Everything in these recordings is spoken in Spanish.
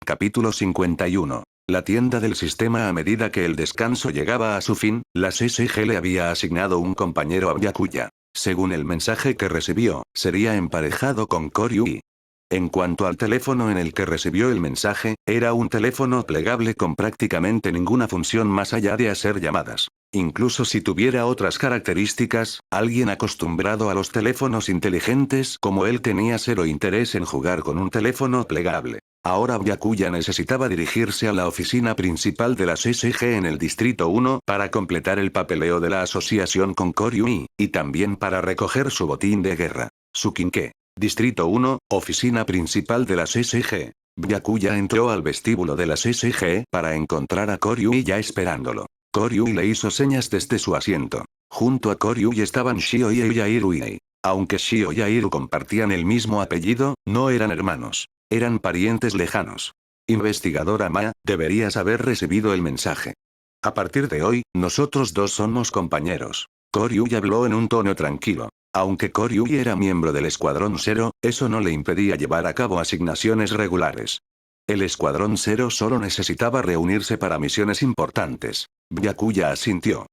Capítulo 51. La tienda del sistema. A medida que el descanso llegaba a su fin, la SSG le había asignado un compañero a Byakuya. Según el mensaje que recibió, sería emparejado con Koryu. En cuanto al teléfono en el que recibió el mensaje, era un teléfono plegable con prácticamente ninguna función más allá de hacer llamadas. Incluso si tuviera otras características, alguien acostumbrado a los teléfonos inteligentes como él tenía cero interés en jugar con un teléfono plegable. Ahora Byakuya necesitaba dirigirse a la oficina principal de la SSG en el Distrito 1 para completar el papeleo de la asociación con Koryu y también para recoger su botín de guerra. Sukinke. Distrito 1, oficina principal de la SSG. Byakuya entró al vestíbulo de la SSG para encontrar a Koryu ya esperándolo. Koryu le hizo señas desde su asiento. Junto a Koryu estaban Shio y Yairu. Aunque Shio y Yairu compartían el mismo apellido, no eran hermanos. Eran parientes lejanos. Investigadora Ma, deberías haber recibido el mensaje. A partir de hoy, nosotros dos somos compañeros. Koryu habló en un tono tranquilo. Aunque Koryu era miembro del Escuadrón Cero, eso no le impedía llevar a cabo asignaciones regulares. El Escuadrón Cero solo necesitaba reunirse para misiones importantes. Byakuya asintió.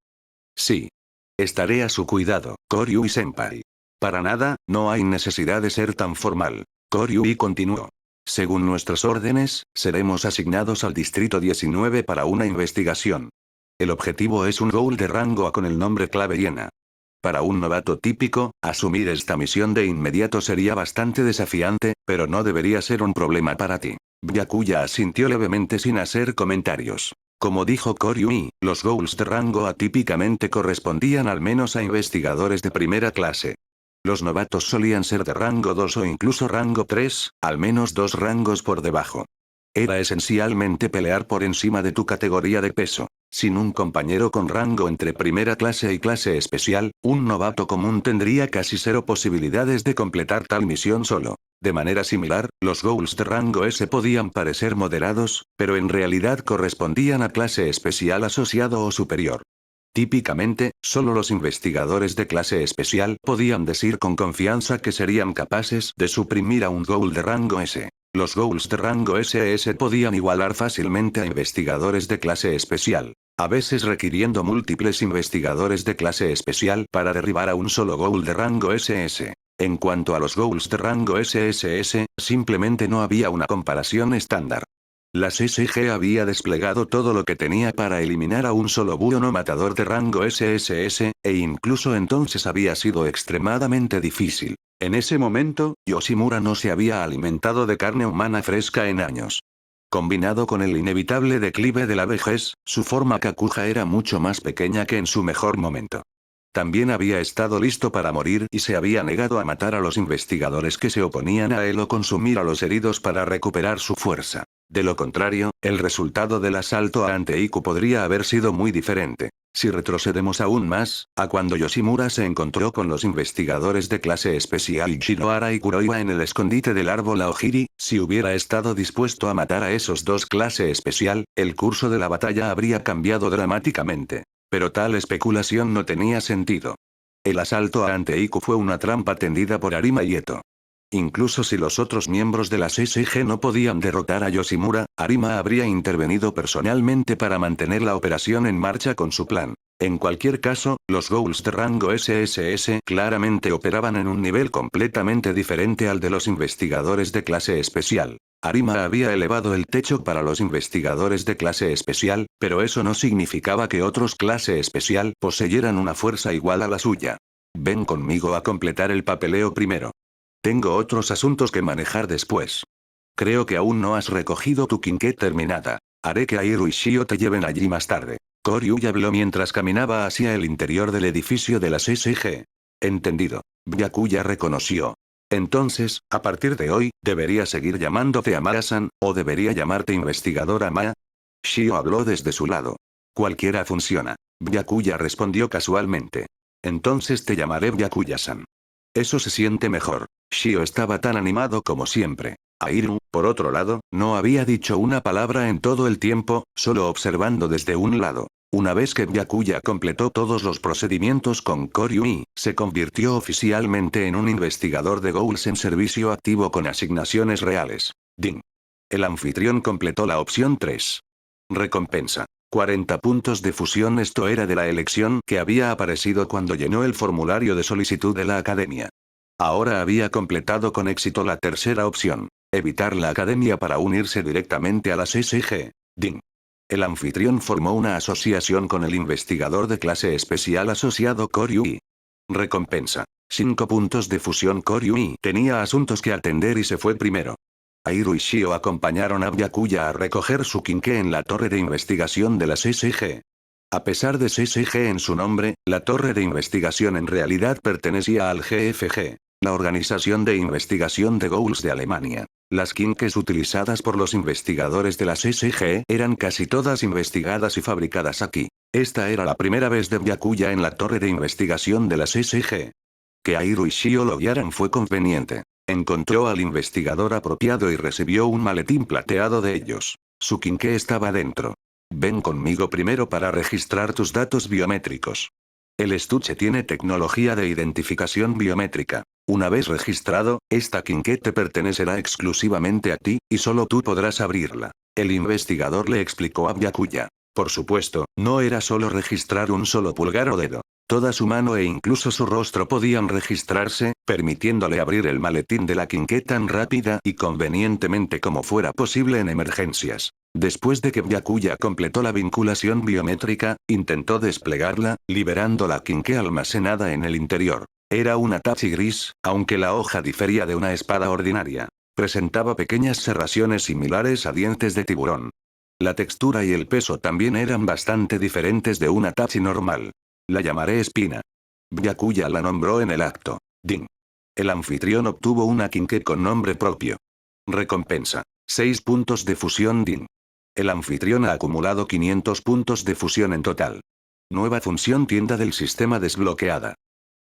Sí. Estaré a su cuidado, Koryu-senpai. Para nada, no hay necesidad de ser tan formal. Koryu continuó. Según nuestras órdenes, seremos asignados al Distrito 19 para una investigación. El objetivo es un goal de rango A con el nombre clave Hiena. Para un novato típico, asumir esta misión de inmediato sería bastante desafiante, pero no debería ser un problema para ti. Byakuya asintió levemente sin hacer comentarios. Como dijo Koryu, los goals de rango A típicamente correspondían al menos a investigadores de primera clase. Los novatos solían ser de rango 2 o incluso rango 3, al menos 2 rangos por debajo. Era esencialmente pelear por encima de tu categoría de peso. Sin un compañero con rango entre primera clase y clase especial, un novato común tendría casi cero posibilidades de completar tal misión solo. De manera similar, los goals de rango S podían parecer moderados, pero en realidad correspondían a clase especial asociado o superior. Típicamente, solo los investigadores de clase especial podían decir con confianza que serían capaces de suprimir a un goal de rango S. Los goals de rango SS podían igualar fácilmente a investigadores de clase especial, a veces requiriendo múltiples investigadores de clase especial para derribar a un solo goal de rango SS. En cuanto a los goals de rango SSS, simplemente no había una comparación estándar. La SSG había desplegado todo lo que tenía para eliminar a un solo buono matador de rango SSS, e incluso entonces había sido extremadamente difícil. En ese momento, Yoshimura no se había alimentado de carne humana fresca en años. Combinado con el inevitable declive de la vejez, su forma Kakuja era mucho más pequeña que en su mejor momento. También había estado listo para morir y se había negado a matar a los investigadores que se oponían a él o consumir a los heridos para recuperar su fuerza. De lo contrario, el resultado del asalto a Anteiku podría haber sido muy diferente. Si retrocedemos aún más, a cuando Yoshimura se encontró con los investigadores de clase especial Shinohara y Kuroiwa en el escondite del árbol Aogiri, si hubiera estado dispuesto a matar a esos dos clase especial, el curso de la batalla habría cambiado dramáticamente. Pero tal especulación no tenía sentido. El asalto a Anteiku fue una trampa tendida por Arima y Eto. Incluso si los otros miembros de la SSG no podían derrotar a Yoshimura, Arima habría intervenido personalmente para mantener la operación en marcha con su plan. En cualquier caso, los goals de rango SSS claramente operaban en un nivel completamente diferente al de los investigadores de clase especial. Arima había elevado el techo para los investigadores de clase especial, pero eso no significaba que otros clase especial poseyeran una fuerza igual a la suya. Ven conmigo a completar el papeleo primero. Tengo otros asuntos que manejar después. Creo que aún no has recogido tu quinqué terminada. Haré que Airu y Shio te lleven allí más tarde. Koryu habló mientras caminaba hacia el interior del edificio de la SSG. Entendido. Byakuya reconoció. Entonces, a partir de hoy, ¿debería seguir llamándote Amara-san, o debería llamarte investigadora Ma? Shio habló desde su lado. Cualquiera funciona. Byakuya respondió casualmente. Entonces te llamaré Byakuya-san. Eso se siente mejor. Shio estaba tan animado como siempre. Airu, por otro lado, no había dicho una palabra en todo el tiempo, solo observando desde un lado. Una vez que Byakuya completó todos los procedimientos con Koryu, se convirtió oficialmente en un investigador de goals en servicio activo con asignaciones reales. Ding. El anfitrión completó la opción 3. Recompensa. 40 puntos de fusión. Esto era de la elección que había aparecido cuando llenó el formulario de solicitud de la academia. Ahora había completado con éxito la tercera opción. Evitar la academia para unirse directamente a las SG. Ding. El anfitrión formó una asociación con el investigador de clase especial asociado Koryui. Recompensa. 5 puntos de fusión. Koryui tenía asuntos que atender y se fue primero. Airu y Shio acompañaron a Byakuya a recoger su quinqué en la torre de investigación de las SG. A pesar de SG en su nombre, la torre de investigación en realidad pertenecía al GFG, la organización de investigación de Ghouls de Alemania. Las quinqués utilizadas por los investigadores de las SG eran casi todas investigadas y fabricadas aquí. Esta era la primera vez de Byakuya en la torre de investigación de las SG. Que Airu y Shio lo guiaran fue conveniente. Encontró al investigador apropiado y recibió un maletín plateado de ellos. Su quinqué estaba dentro. Ven conmigo primero para registrar tus datos biométricos. El estuche tiene tecnología de identificación biométrica. Una vez registrado, esta quinqué te pertenecerá exclusivamente a ti, y solo tú podrás abrirla. El investigador le explicó a Byakuya. Por supuesto, no era solo registrar un solo pulgar o dedo. Toda su mano e incluso su rostro podían registrarse, permitiéndole abrir el maletín de la quinqué tan rápida y convenientemente como fuera posible en emergencias. Después de que Byakuya completó la vinculación biométrica, intentó desplegarla, liberando la quinqué almacenada en el interior. Era una tachi gris, aunque la hoja difería de una espada ordinaria. Presentaba pequeñas serraciones similares a dientes de tiburón. La textura y el peso también eran bastante diferentes de una tachi normal. La llamaré espina. Byakuya la nombró en el acto. Ding. El anfitrión obtuvo una quinqué con nombre propio. Recompensa. 6 puntos de fusión. Ding. El anfitrión ha acumulado 500 puntos de fusión en total. Nueva función tienda del sistema desbloqueada.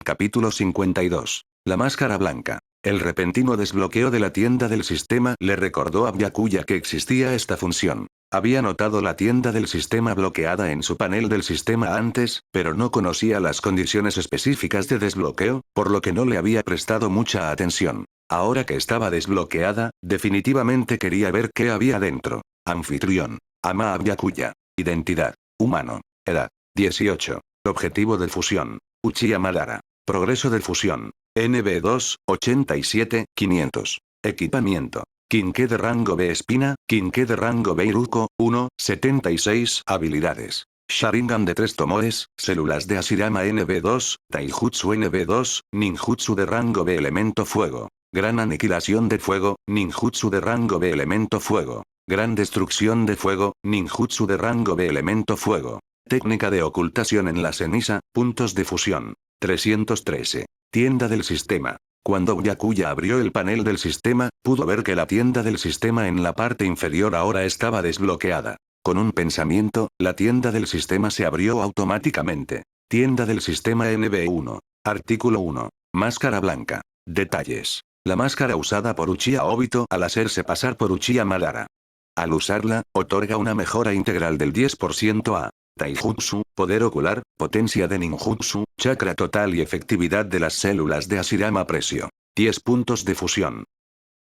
Capítulo 52. La máscara blanca. El repentino desbloqueo de la tienda del sistema le recordó a Byakuya que existía esta función. Había notado la tienda del sistema bloqueada en su panel del sistema antes, pero no conocía las condiciones específicas de desbloqueo, por lo que no le había prestado mucha atención. Ahora que estaba desbloqueada, definitivamente quería ver qué había dentro. Anfitrión. Ama a Byakuya. Identidad. Humano. Edad. 18. Objetivo de fusión. Uchiha Madara. Progreso de fusión. NB2, 87, 500. Equipamiento. Quinqué de rango B espina, quinqué de rango B Iruko, 1, 76. Habilidades. Sharingan de 3 tomoes, células de Hashirama NB2, Taijutsu NB2, ninjutsu de rango B elemento fuego. Gran aniquilación de fuego, ninjutsu de rango B elemento fuego. Gran destrucción de fuego, ninjutsu de rango B elemento fuego. Técnica de ocultación en la ceniza, puntos de fusión. 313. Tienda del sistema. Cuando Byakuya abrió el panel del sistema, pudo ver que la tienda del sistema en la parte inferior ahora estaba desbloqueada. Con un pensamiento, la tienda del sistema se abrió automáticamente. Tienda del sistema NB1. Artículo 1. Máscara blanca. Detalles. La máscara usada por Uchiha Obito al hacerse pasar por Uchiha Madara. Al usarla, otorga una mejora integral del 10% a Taijutsu, poder ocular, potencia de ninjutsu, chakra total y efectividad de las células de Hashirama precio. 10 puntos de fusión.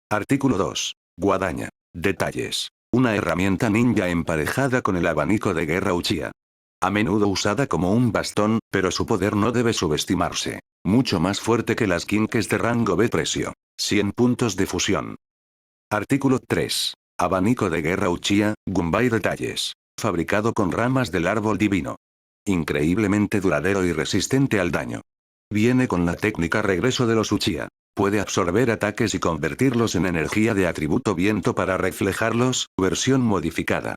Artículo 2. Guadaña. Detalles. Una herramienta ninja emparejada con el abanico de guerra Uchiha. A menudo usada como un bastón, pero su poder no debe subestimarse. Mucho más fuerte que las quinqués de rango B precio. 100 puntos de fusión. Artículo 3. Abanico de guerra Uchiha, Gunbai. Detalles. Fabricado con ramas del árbol divino. Increíblemente duradero y resistente al daño. Viene con la técnica regreso de los Uchiha. Puede absorber ataques y convertirlos en energía de atributo viento para reflejarlos, versión modificada.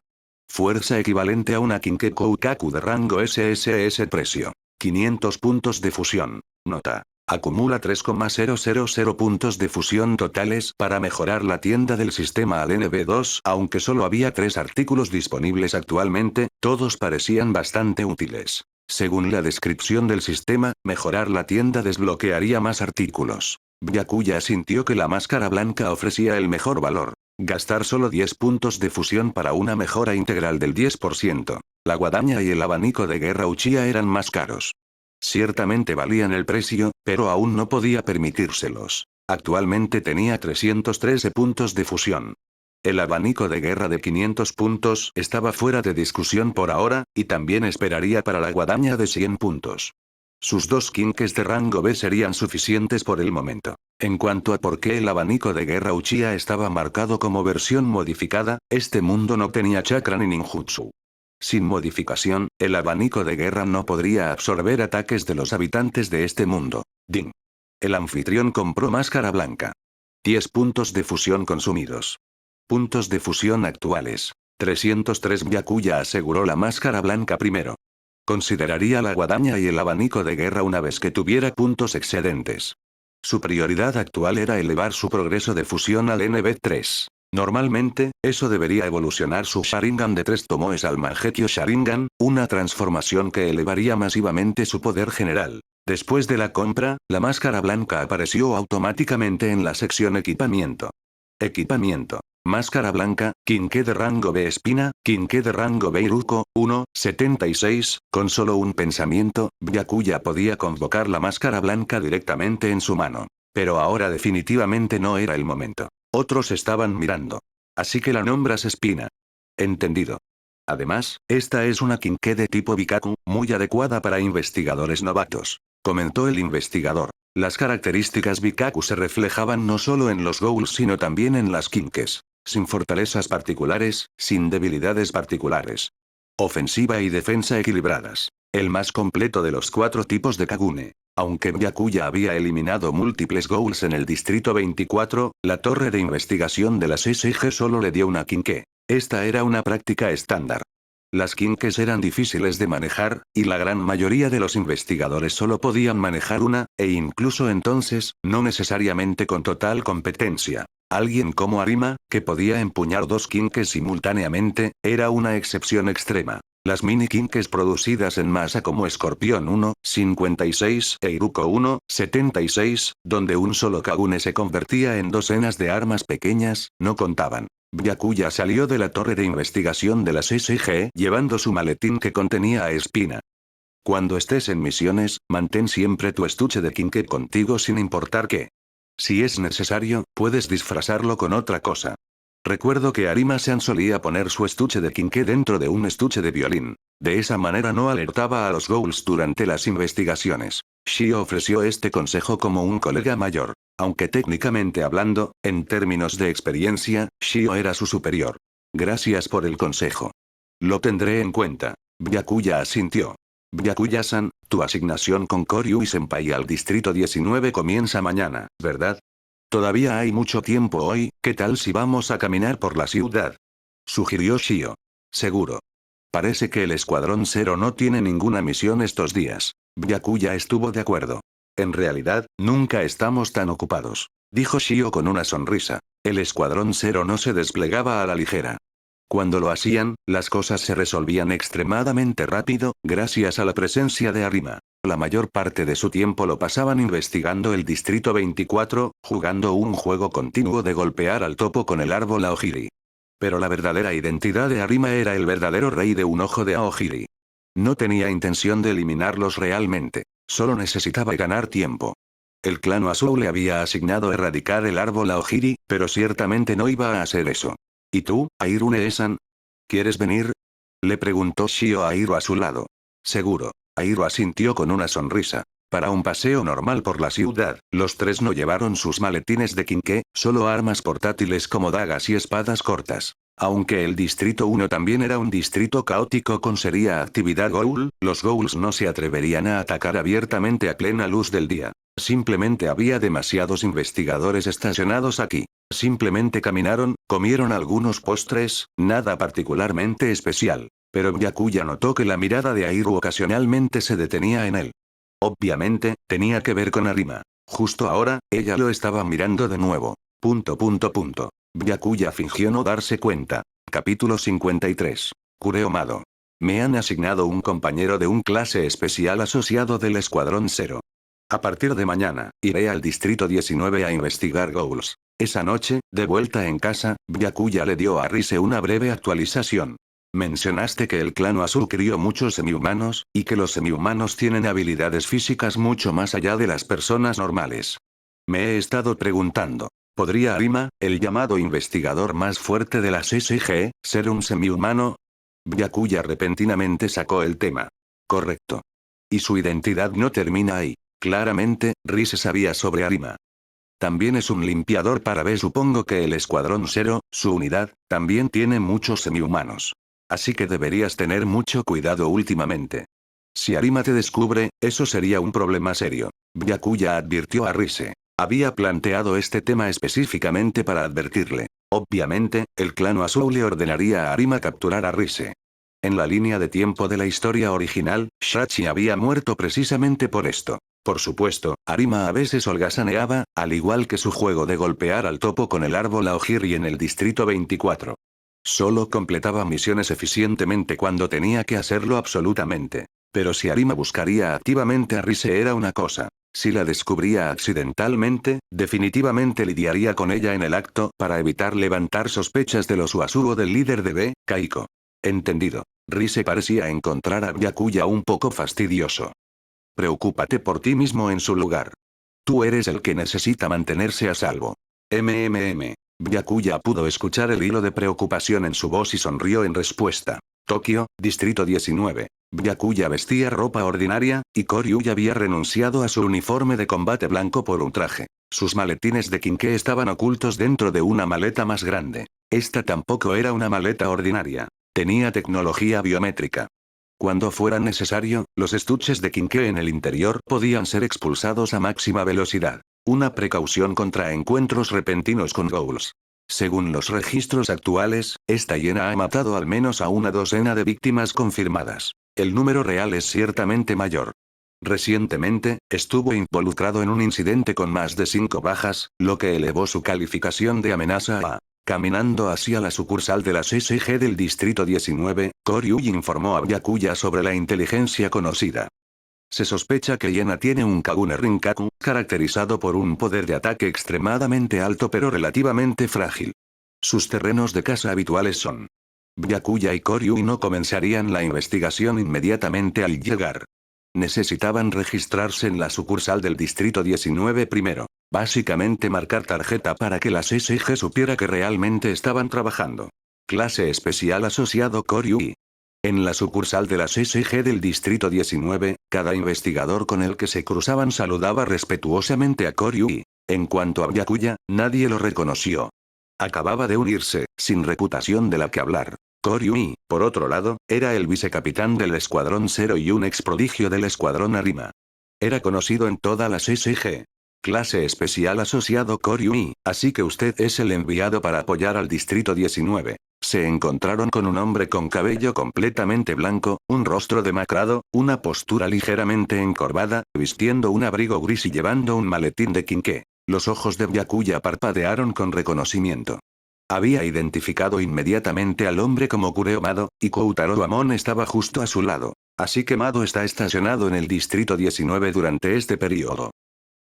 Fuerza equivalente a una Kinke Koukaku de rango SSS precio. 500 puntos de fusión. Nota. Acumula 3,000 puntos de fusión totales para mejorar la tienda del sistema al NB2, aunque solo había 3 artículos disponibles actualmente, todos parecían bastante útiles. Según la descripción del sistema, mejorar la tienda desbloquearía más artículos. Byakuya sintió que la máscara blanca ofrecía el mejor valor. Gastar solo 10 puntos de fusión para una mejora integral del 10%. La guadaña y el abanico de guerra Uchiha eran más caros. Ciertamente valían el precio, pero aún no podía permitírselos. Actualmente tenía 313 puntos de fusión. El abanico de guerra de 500 puntos estaba fuera de discusión por ahora, y también esperaría para la guadaña de 100 puntos. Sus 2 kinkes de rango B serían suficientes por el momento. En cuanto a por qué el abanico de guerra Uchiha estaba marcado como versión modificada, este mundo no tenía chakra ni ninjutsu. Sin modificación, el abanico de guerra no podría absorber ataques de los habitantes de este mundo. Ding. El anfitrión compró máscara blanca. 10 puntos de fusión consumidos. Puntos de fusión actuales. 303. Byakuya aseguró la máscara blanca primero. Consideraría la guadaña y el abanico de guerra una vez que tuviera puntos excedentes. Su prioridad actual era elevar su progreso de fusión al NB3. Normalmente, eso debería evolucionar su Sharingan de 3 Tomoes al Mangekyo Sharingan, una transformación que elevaría masivamente su poder general. Después de la compra, la máscara blanca apareció automáticamente en la sección equipamiento. Equipamiento. Máscara blanca, Kinke de rango B espina, Kinke de rango B Iruko, 1,76, con solo un pensamiento, Byakuya podía convocar la máscara blanca directamente en su mano. Pero ahora definitivamente no era el momento. Otros estaban mirando. Así que la nombras espina. Entendido. Además, esta es una Kinke de tipo Bikaku, muy adecuada para investigadores novatos. Comentó el investigador. Las características Bikaku se reflejaban no solo en los Ghouls sino también en las Kinkes. Sin fortalezas particulares, sin debilidades particulares. Ofensiva y defensa equilibradas. El más completo de los 4 tipos de Kagune. Aunque Byakuya había eliminado múltiples Ghouls en el Distrito 24, la torre de investigación de las SG solo le dio una Kinke. Esta era una práctica estándar. Las Kinkes eran difíciles de manejar, y la gran mayoría de los investigadores solo podían manejar una, e incluso entonces, no necesariamente con total competencia. Alguien como Arima, que podía empuñar 2 Kinkes simultáneamente, era una excepción extrema. Las mini Kinkes producidas en masa como Escorpión 1,56 e Iruko 1,76, donde un solo Kagune se convertía en docenas de armas pequeñas, no contaban. Byakuya salió de la torre de investigación de las SG llevando su maletín que contenía a Espina. Cuando estés en misiones, mantén siempre tu estuche de Kinke contigo sin importar qué. Si es necesario, puedes disfrazarlo con otra cosa. Recuerdo que Arima-san solía poner su estuche de Kinke dentro de un estuche de violín. De esa manera no alertaba a los Ghouls durante las investigaciones. Shio ofreció este consejo como un colega mayor. Aunque técnicamente hablando, en términos de experiencia, Shio era su superior. Gracias por el consejo. Lo tendré en cuenta. Byakuya asintió. Byakuya-san, tu asignación con Koryu-senpai al Distrito 19 comienza mañana, ¿verdad? Todavía hay mucho tiempo hoy, ¿qué tal si vamos a caminar por la ciudad? Sugirió Shio. Seguro. Parece que el Escuadrón Cero no tiene ninguna misión estos días. Byakuya estuvo de acuerdo. En realidad, nunca estamos tan ocupados. Dijo Shio con una sonrisa. El Escuadrón Cero no se desplegaba a la ligera. Cuando lo hacían, las cosas se resolvían extremadamente rápido, gracias a la presencia de Arima. La mayor parte de su tiempo lo pasaban investigando el Distrito 24, jugando un juego continuo de golpear al topo con el árbol Aogiri. Pero la verdadera identidad de Arima era el verdadero rey de un ojo de Aogiri. No tenía intención de eliminarlos realmente. Solo necesitaba ganar tiempo. El clan Azul le había asignado erradicar el árbol Aogiri, pero ciertamente no iba a hacer eso. ¿Y tú, Airune-san? ¿Quieres venir? Le preguntó Shio a Airo a su lado. Seguro. Airo asintió con una sonrisa. Para un paseo normal por la ciudad, los 3 no llevaron sus maletines de Kinke, solo armas portátiles como dagas y espadas cortas. Aunque el Distrito 1 también era un distrito caótico con seria actividad Ghoul, los Ghouls no se atreverían a atacar abiertamente a plena luz del día. Simplemente había demasiados investigadores estacionados aquí. Simplemente caminaron, comieron algunos postres, nada particularmente especial. Pero Byakuya notó que la mirada de Airu ocasionalmente se detenía en él. Obviamente, tenía que ver con Arima. Justo ahora, ella lo estaba mirando de nuevo. Byakuya fingió no darse cuenta. Capítulo 53. Kureo Mado. Me han asignado un compañero de un clase especial asociado del Escuadrón Cero. A partir de mañana, iré al Distrito 19 a investigar Ghouls. Esa noche, de vuelta en casa, Byakuya le dio a Rise una breve actualización. Mencionaste que el clan Azul crió muchos semihumanos, y que los semihumanos tienen habilidades físicas mucho más allá de las personas normales. Me he estado preguntando. ¿Podría Arima, el llamado investigador más fuerte de las SG, ser un semihumano? Byakuya repentinamente sacó el tema. Correcto. Y su identidad no termina ahí. Claramente, Rise sabía sobre Arima. También es un limpiador para B. Supongo que el Escuadrón Zero, su unidad, también tiene muchos semihumanos. Así que deberías tener mucho cuidado últimamente. Si Arima te descubre, eso sería un problema serio. Byakuya advirtió a Rise. Había planteado este tema específicamente para advertirle. Obviamente, el clan Azul le ordenaría a Arima capturar a Rise. En la línea de tiempo de la historia original, Shachi había muerto precisamente por esto. Por supuesto, Arima a veces holgazaneaba, al igual que su juego de golpear al topo con el árbol Aogiri en el Distrito 24. Solo completaba misiones eficientemente cuando tenía que hacerlo absolutamente. Pero si Arima buscaría activamente a Rise era una cosa. Si la descubría accidentalmente, definitivamente lidiaría con ella en el acto para evitar levantar sospechas de los Uasuo del líder de B, Kaiko. Entendido. Rise parecía encontrar a Byakuya un poco fastidioso. Preocúpate por ti mismo en su lugar. Tú eres el que necesita mantenerse a salvo. Byakuya pudo escuchar el hilo de preocupación en su voz y sonrió en respuesta. Tokio, Distrito 19. Byakuya vestía ropa ordinaria, y Koryu ya había renunciado a su uniforme de combate blanco por un traje. Sus maletines de Kinke estaban ocultos dentro de una maleta más grande. Esta tampoco era una maleta ordinaria. Tenía tecnología biométrica. Cuando fuera necesario, los estuches de Kinke en el interior podían ser expulsados a máxima velocidad. Una precaución contra encuentros repentinos con ghouls. Según los registros actuales, esta hiena ha matado al menos a una docena de víctimas confirmadas. El número real es ciertamente mayor. Recientemente, estuvo involucrado en un incidente con más de 5 bajas, lo que elevó su calificación de amenaza a. Caminando hacia la sucursal de las SG del Distrito 19, Koryu informó a Byakuya sobre la inteligencia conocida. Se sospecha que Hiena tiene un Kagune Rinkaku, caracterizado por un poder de ataque extremadamente alto pero relativamente frágil. Sus terrenos de caza habituales son. Byakuya y Koryu no comenzarían la investigación inmediatamente al llegar. Necesitaban registrarse en la sucursal del Distrito 19 primero. Básicamente marcar tarjeta para que las SG supiera que realmente estaban trabajando. Clase especial asociado Koryu. En la sucursal de las SG del Distrito 19, cada investigador con el que se cruzaban saludaba respetuosamente a Koryu. En cuanto a Byakuya, nadie lo reconoció. Acababa de unirse, sin reputación de la que hablar. Koryu, por otro lado, era el vicecapitán del Escuadrón Zero y un ex prodigio del Escuadrón Arima. Era conocido en todas las SG. Clase especial asociado Koryu, así que usted es el enviado para apoyar al Distrito 19. Se encontraron con un hombre con cabello completamente blanco, un rostro demacrado, una postura ligeramente encorvada, vistiendo un abrigo gris y llevando un maletín de Kinke. Los ojos de Byakuya parpadearon con reconocimiento. Había identificado inmediatamente al hombre como Kureo Mado, y Koutaro Amon estaba justo a su lado. Así que Mado está estacionado en el Distrito 19 durante este periodo.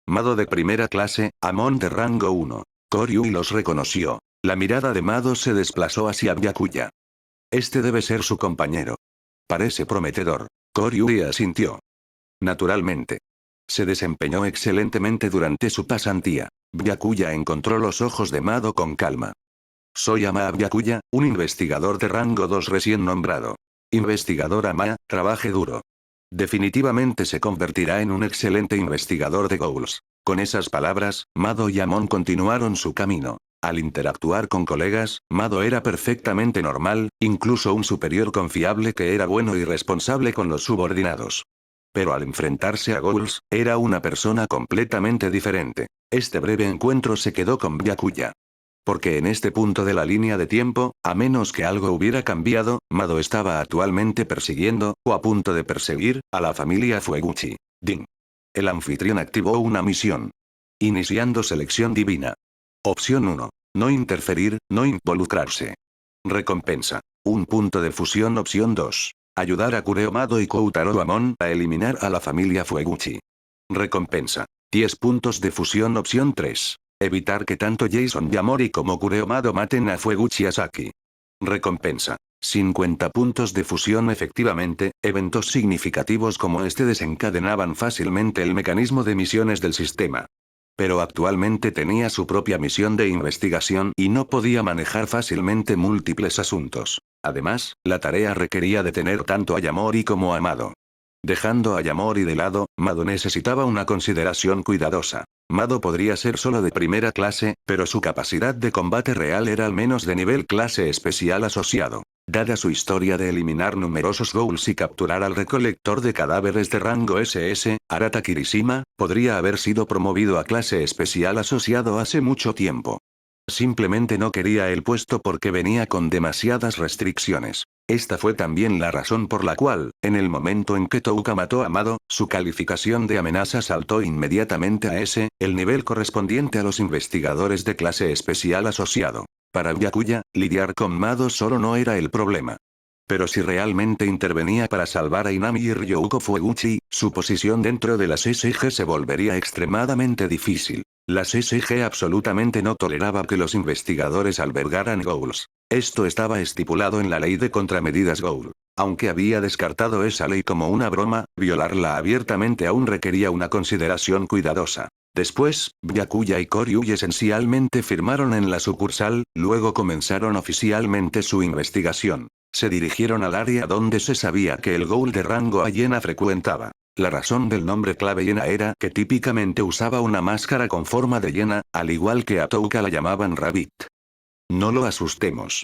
Mado de primera clase, Amon de rango 1. Koryu los reconoció. La mirada de Mado se desplazó hacia Byakuya. Este debe ser su compañero. Parece prometedor. Koryu asintió. Naturalmente. Se desempeñó excelentemente durante su pasantía. Byakuya encontró los ojos de Mado con calma. Soy Ama Byakuya, un investigador de rango 2 recién nombrado. Investigador Ama, trabaje duro. Definitivamente se convertirá en un excelente investigador de ghouls. Con esas palabras, Mado y Amon continuaron su camino. Al interactuar con colegas, Mado era perfectamente normal, incluso un superior confiable que era bueno y responsable con los subordinados. Pero al enfrentarse a ghouls, era una persona completamente diferente. Este breve encuentro se quedó con Byakuya. Porque en este punto de la línea de tiempo, a menos que algo hubiera cambiado, Mado estaba actualmente persiguiendo, o a punto de perseguir, a la familia Fueguchi. Ding. El anfitrión activó una misión. Iniciando selección divina. Opción 1. No interferir, no involucrarse. Recompensa. Un punto de fusión. Opción 2. Ayudar a Kureo Mado y Koutaro Amon a eliminar a la familia Fueguchi. Recompensa. 10 puntos de fusión. Opción 3. Evitar que tanto Jason Yamori como Kureo Mado maten a Fueguchi Asaki. Recompensa. 50 puntos de fusión. Efectivamente, eventos significativos como este desencadenaban fácilmente el mecanismo de misiones del sistema. Pero actualmente tenía su propia misión de investigación y no podía manejar fácilmente múltiples asuntos. Además, la tarea requería de tener tanto a Yamori como a Mado. Dejando a Yamori de lado, Mado necesitaba una consideración cuidadosa. Mado podría ser solo de primera clase, pero su capacidad de combate real era al menos de nivel clase especial asociado. Dada su historia de eliminar numerosos ghouls y capturar al recolector de cadáveres de rango SS, Arata Kirishima, podría haber sido promovido a clase especial asociado hace mucho tiempo. Simplemente no quería el puesto porque venía con demasiadas restricciones. Esta fue también la razón por la cual, en el momento en que Touka mató a Mado, su calificación de amenaza saltó inmediatamente a S, el nivel correspondiente a los investigadores de clase especial asociado. Para Byakuya, lidiar con Mado solo no era el problema. Pero si realmente intervenía para salvar a Inami y Ryouko Fueguchi, su posición dentro de la SSG se volvería extremadamente difícil. La SSG absolutamente no toleraba que los investigadores albergaran ghouls. Esto estaba estipulado en la ley de contramedidas ghoul. Aunque había descartado esa ley como una broma, violarla abiertamente aún requería una consideración cuidadosa. Después, Byakuya y Koryu esencialmente firmaron en la sucursal, luego comenzaron oficialmente su investigación. Se dirigieron al área donde se sabía que el ghoul de rango A hiena frecuentaba. La razón del nombre clave hiena era que típicamente usaba una máscara con forma de hiena, al igual que a Touka la llamaban Rabbit. No lo asustemos.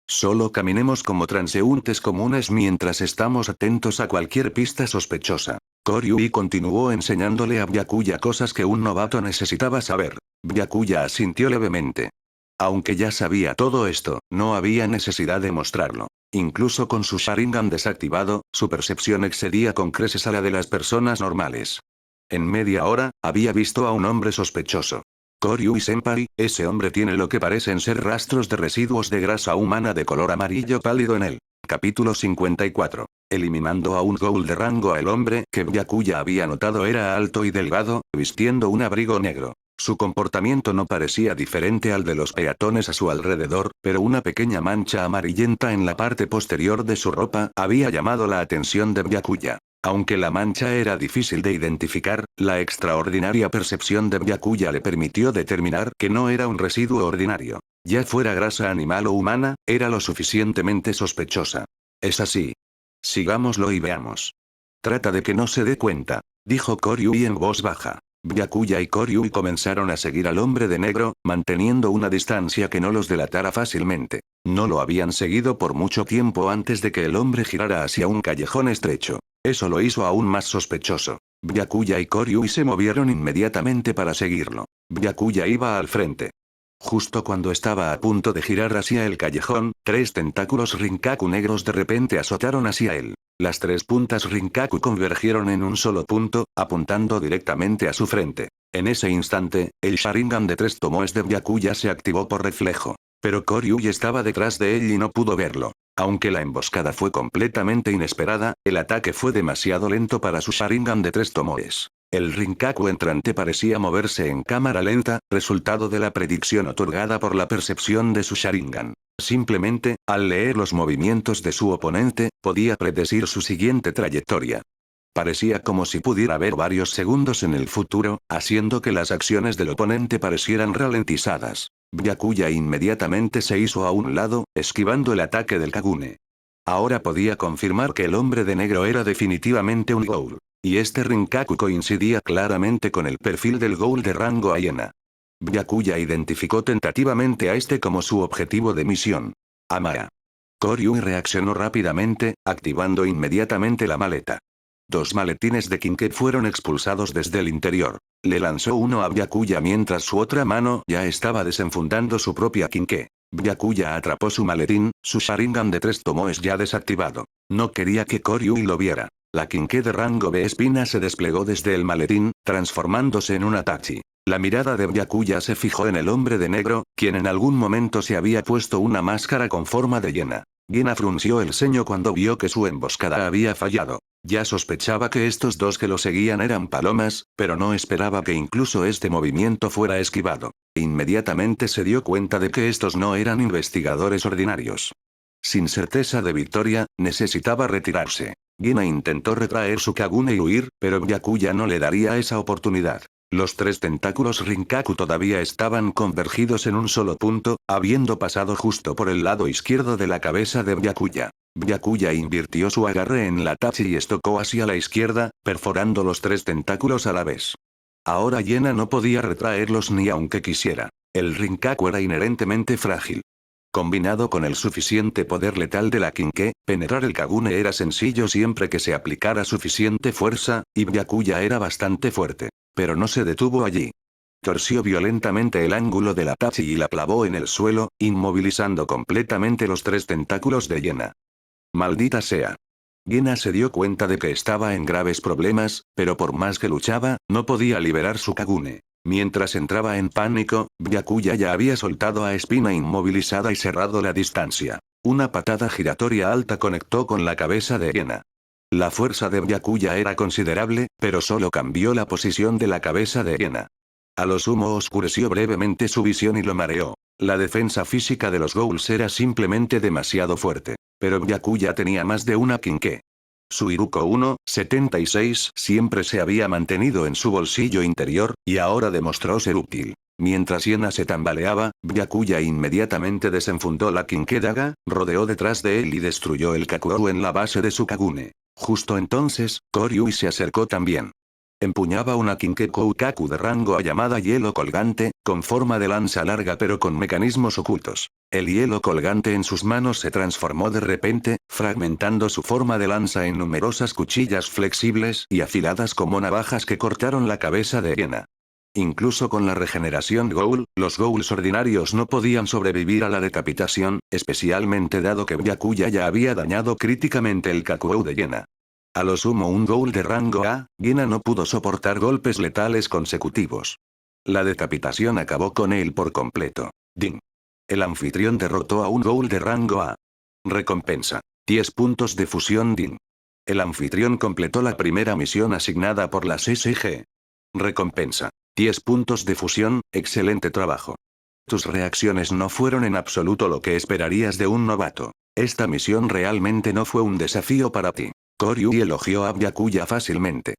Solo caminemos como transeúntes comunes mientras estamos atentos a cualquier pista sospechosa. Koryu continuó enseñándole a Byakuya cosas que un novato necesitaba saber. Byakuya asintió levemente. Aunque ya sabía todo esto, no había necesidad de mostrarlo. Incluso con su Sharingan desactivado, su percepción excedía con creces a la de las personas normales. En media hora, había visto a un hombre sospechoso. Koryu-senpai, ese hombre tiene lo que parecen ser rastros de residuos de grasa humana de color amarillo pálido en él. Capítulo 54. Eliminando a un ghoul de rango a el hombre que Byakuya había notado era alto y delgado, vistiendo un abrigo negro. Su comportamiento no parecía diferente al de los peatones a su alrededor, pero una pequeña mancha amarillenta en la parte posterior de su ropa había llamado la atención de Byakuya. Aunque la mancha era difícil de identificar, la extraordinaria percepción de Byakuya le permitió determinar que no era un residuo ordinario. Ya fuera grasa animal o humana, era lo suficientemente sospechosa. Es así. Sigámoslo y veamos. Trata de que no se dé cuenta, dijo Koryu en voz baja. Byakuya y Koryu comenzaron a seguir al hombre de negro, manteniendo una distancia que no los delatara fácilmente. No lo habían seguido por mucho tiempo antes de que el hombre girara hacia un callejón estrecho. Eso lo hizo aún más sospechoso. Byakuya y Koryu se movieron inmediatamente para seguirlo. Byakuya iba al frente. Justo cuando estaba a punto de girar hacia el callejón, 3 tentáculos Rinkaku negros de repente azotaron hacia él. Las 3 puntas Rinkaku convergieron en un solo punto, apuntando directamente a su frente. En ese instante, el Sharingan de 3 tomoes de Byakuya se activó por reflejo. Pero Koryu estaba detrás de él y no pudo verlo. Aunque la emboscada fue completamente inesperada, el ataque fue demasiado lento para su Sharingan de 3 tomoes. El Rinkaku entrante parecía moverse en cámara lenta, resultado de la predicción otorgada por la percepción de su Sharingan. Simplemente, al leer los movimientos de su oponente, podía predecir su siguiente trayectoria. Parecía como si pudiera ver varios segundos en el futuro, haciendo que las acciones del oponente parecieran ralentizadas. Byakuya inmediatamente se hizo a un lado, esquivando el ataque del Kagune. Ahora podía confirmar que el hombre de negro era definitivamente un ghoul. Y este Rinkaku coincidía claramente con el perfil del ghoul de rango A hiena. Byakuya identificó tentativamente a este como su objetivo de misión. Amaa. Koryu reaccionó rápidamente, activando inmediatamente la maleta. 2 maletines de Kinke fueron expulsados desde el interior. Le lanzó uno a Byakuya mientras su otra mano ya estaba desenfundando su propia Kinke. Byakuya atrapó su maletín, su Sharingan de 3 tomoes ya desactivado. No quería que Koryu lo viera. La Kinke de rango B espina se desplegó desde el maletín, transformándose en un Atachi. La mirada de Byakuya se fijó en el hombre de negro, quien en algún momento se había puesto una máscara con forma de hiena. Hiena frunció el ceño cuando vio que su emboscada había fallado. Ya sospechaba que estos 2 que lo seguían eran palomas, pero no esperaba que incluso este movimiento fuera esquivado. Inmediatamente se dio cuenta de que estos no eran investigadores ordinarios. Sin certeza de victoria, necesitaba retirarse. Hiena intentó retraer su Kagune y huir, pero Byakuya no le daría esa oportunidad. Los 3 tentáculos Rinkaku todavía estaban convergidos en un solo punto, habiendo pasado justo por el lado izquierdo de la cabeza de Byakuya. Byakuya invirtió su agarre en la tachi y estocó hacia la izquierda, perforando los 3 tentáculos a la vez. Ahora Yena no podía retraerlos ni aunque quisiera. El Rinkaku era inherentemente frágil. Combinado con el suficiente poder letal de la Kinke, penetrar el Kagune era sencillo siempre que se aplicara suficiente fuerza, y Byakuya era bastante fuerte. Pero no se detuvo allí. Torció violentamente el ángulo de la tachi y la clavó en el suelo, inmovilizando completamente los 3 tentáculos de Yena. Maldita sea. Yena se dio cuenta de que estaba en graves problemas, pero por más que luchaba, no podía liberar su Kagune. Mientras entraba en pánico, Byakuya ya había soltado a Espina inmovilizada y cerrado la distancia. Una patada giratoria alta conectó con la cabeza de Yena. La fuerza de Byakuya era considerable, pero solo cambió la posición de la cabeza de Yena. A lo sumo oscureció brevemente su visión y lo mareó. La defensa física de los Ghouls era simplemente demasiado fuerte. Pero Byakuya tenía más de una Kinke. Su Iruko 1,76 siempre se había mantenido en su bolsillo interior, y ahora demostró ser útil. Mientras Yena se tambaleaba, Byakuya inmediatamente desenfundó la Kinke Daga, rodeó detrás de él y destruyó el Kakuryu en la base de su Kagune. Justo entonces, Koryui se acercó también. Empuñaba una Kinke Koukaku de rango A llamada hielo colgante, con forma de lanza larga pero con mecanismos ocultos. El hielo colgante en sus manos se transformó de repente, fragmentando su forma de lanza en numerosas cuchillas flexibles y afiladas como navajas que cortaron la cabeza de Yena. Incluso con la regeneración Ghoul, los Ghouls ordinarios no podían sobrevivir a la decapitación, especialmente dado que Byakuya ya había dañado críticamente el Kakuryu de Yena. A lo sumo un Ghoul de rango A, Yena no pudo soportar golpes letales consecutivos. La decapitación acabó con él por completo. Din. El anfitrión derrotó a un Ghoul de rango A. Recompensa. 10 puntos de fusión Din. El anfitrión completó la primera misión asignada por la SSG. Recompensa. 10 puntos de fusión, excelente trabajo. Tus reacciones no fueron en absoluto lo que esperarías de un novato. Esta misión realmente no fue un desafío para ti. Koryui elogió a Byakuya fácilmente.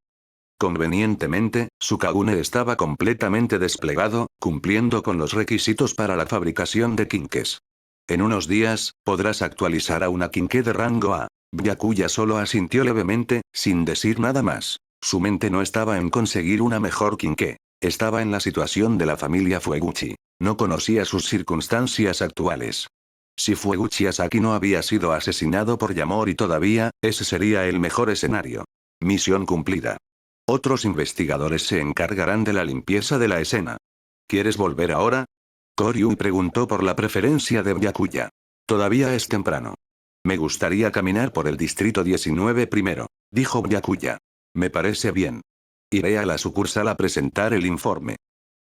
Convenientemente, su Kagune estaba completamente desplegado, cumpliendo con los requisitos para la fabricación de Kinkes. En unos días, podrás actualizar a una Kinke de rango A. Byakuya solo asintió levemente, sin decir nada más. Su mente no estaba en conseguir una mejor Kinke. Estaba en la situación de la familia Fueguchi. No conocía sus circunstancias actuales. Si Fueguchi Asaki no había sido asesinado por Yamori todavía, ese sería el mejor escenario. Misión cumplida. Otros investigadores se encargarán de la limpieza de la escena. ¿Quieres volver ahora? Koryui preguntó por la preferencia de Byakuya. Todavía es temprano. Me gustaría caminar por el distrito 19 primero, dijo Byakuya. Me parece bien. Iré a la sucursal a presentar el informe.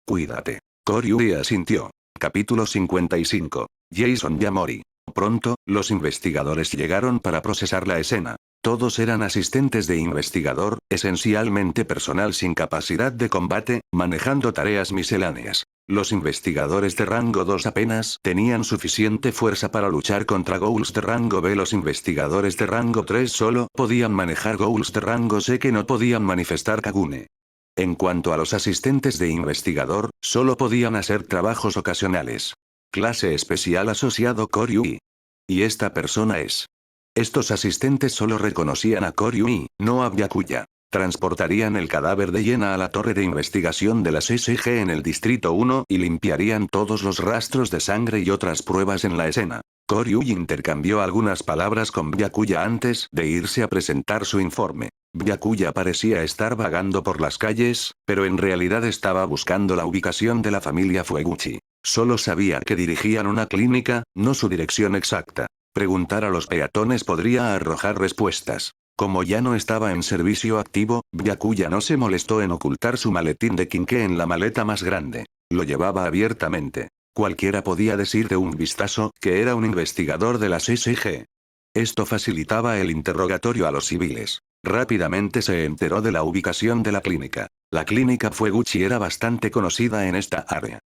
Cuídate. Koryui asintió. Capítulo 55. Jason Yamori. Pronto, los investigadores llegaron para procesar la escena. Todos eran asistentes de investigador, esencialmente personal sin capacidad de combate, manejando tareas misceláneas. Los investigadores de rango 2 apenas tenían suficiente fuerza para luchar contra Ghouls de rango B. Los investigadores de rango 3 solo podían manejar Ghouls de rango C que no podían manifestar Kagune. En cuanto a los asistentes de investigador, solo podían hacer trabajos ocasionales. Clase especial asociado Koryui. Y esta persona es. Estos asistentes solo reconocían a Koryui, no a Byakuya. Transportarían el cadáver de Yena a la torre de investigación de la SSG en el Distrito 1 y limpiarían todos los rastros de sangre y otras pruebas en la escena. Koryui intercambió algunas palabras con Byakuya antes de irse a presentar su informe. Byakuya parecía estar vagando por las calles, pero en realidad estaba buscando la ubicación de la familia Fueguchi. Solo sabía que dirigían una clínica, no su dirección exacta. Preguntar a los peatones podría arrojar respuestas. Como ya no estaba en servicio activo, Byakuya no se molestó en ocultar su maletín de Kinke en la maleta más grande. Lo llevaba abiertamente. Cualquiera podía decir de un vistazo que era un investigador de la SSG. Esto facilitaba el interrogatorio a los civiles. Rápidamente se enteró de la ubicación de la clínica. La clínica Fueguchi era bastante conocida en esta área.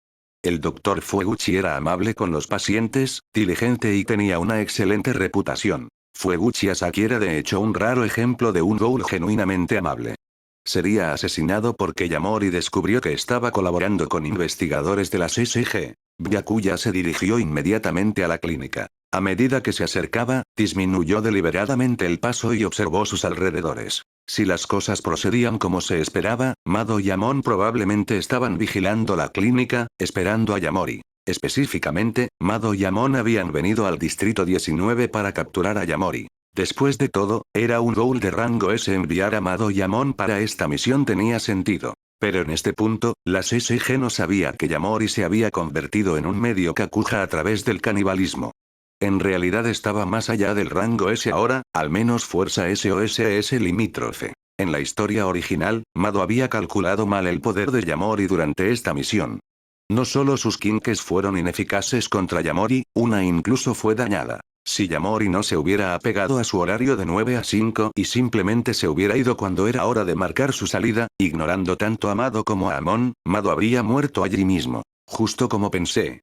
El doctor Fueguchi era amable con los pacientes, diligente y tenía una excelente reputación. Fueguchi Asaki era de hecho un raro ejemplo de un Ghoul genuinamente amable. Sería asesinado porque Yamori descubrió que estaba colaborando con investigadores de la SSG. Byakuya se dirigió inmediatamente a la clínica. A medida que se acercaba, disminuyó deliberadamente el paso y observó sus alrededores. Si las cosas procedían como se esperaba, Mado y Amon probablemente estaban vigilando la clínica, esperando a Yamori. Específicamente, Mado y Amon habían venido al Distrito 19 para capturar a Yamori. Después de todo, era un goal de rango S. Enviar a Mado y Amon para esta misión tenía sentido. Pero en este punto, la SSG no sabía que Yamori se había convertido en un medio Kakuja a través del canibalismo. En realidad estaba más allá del rango S ahora, al menos fuerza S o SS limítrofe. En la historia original, Mado había calculado mal el poder de Yamori durante esta misión. No solo sus kinkes fueron ineficaces contra Yamori, una incluso fue dañada. Si Yamori no se hubiera apegado a su horario de 9 a 5 y simplemente se hubiera ido cuando era hora de marcar su salida, ignorando tanto a Mado como a Amon, Mado habría muerto allí mismo. Justo como pensé.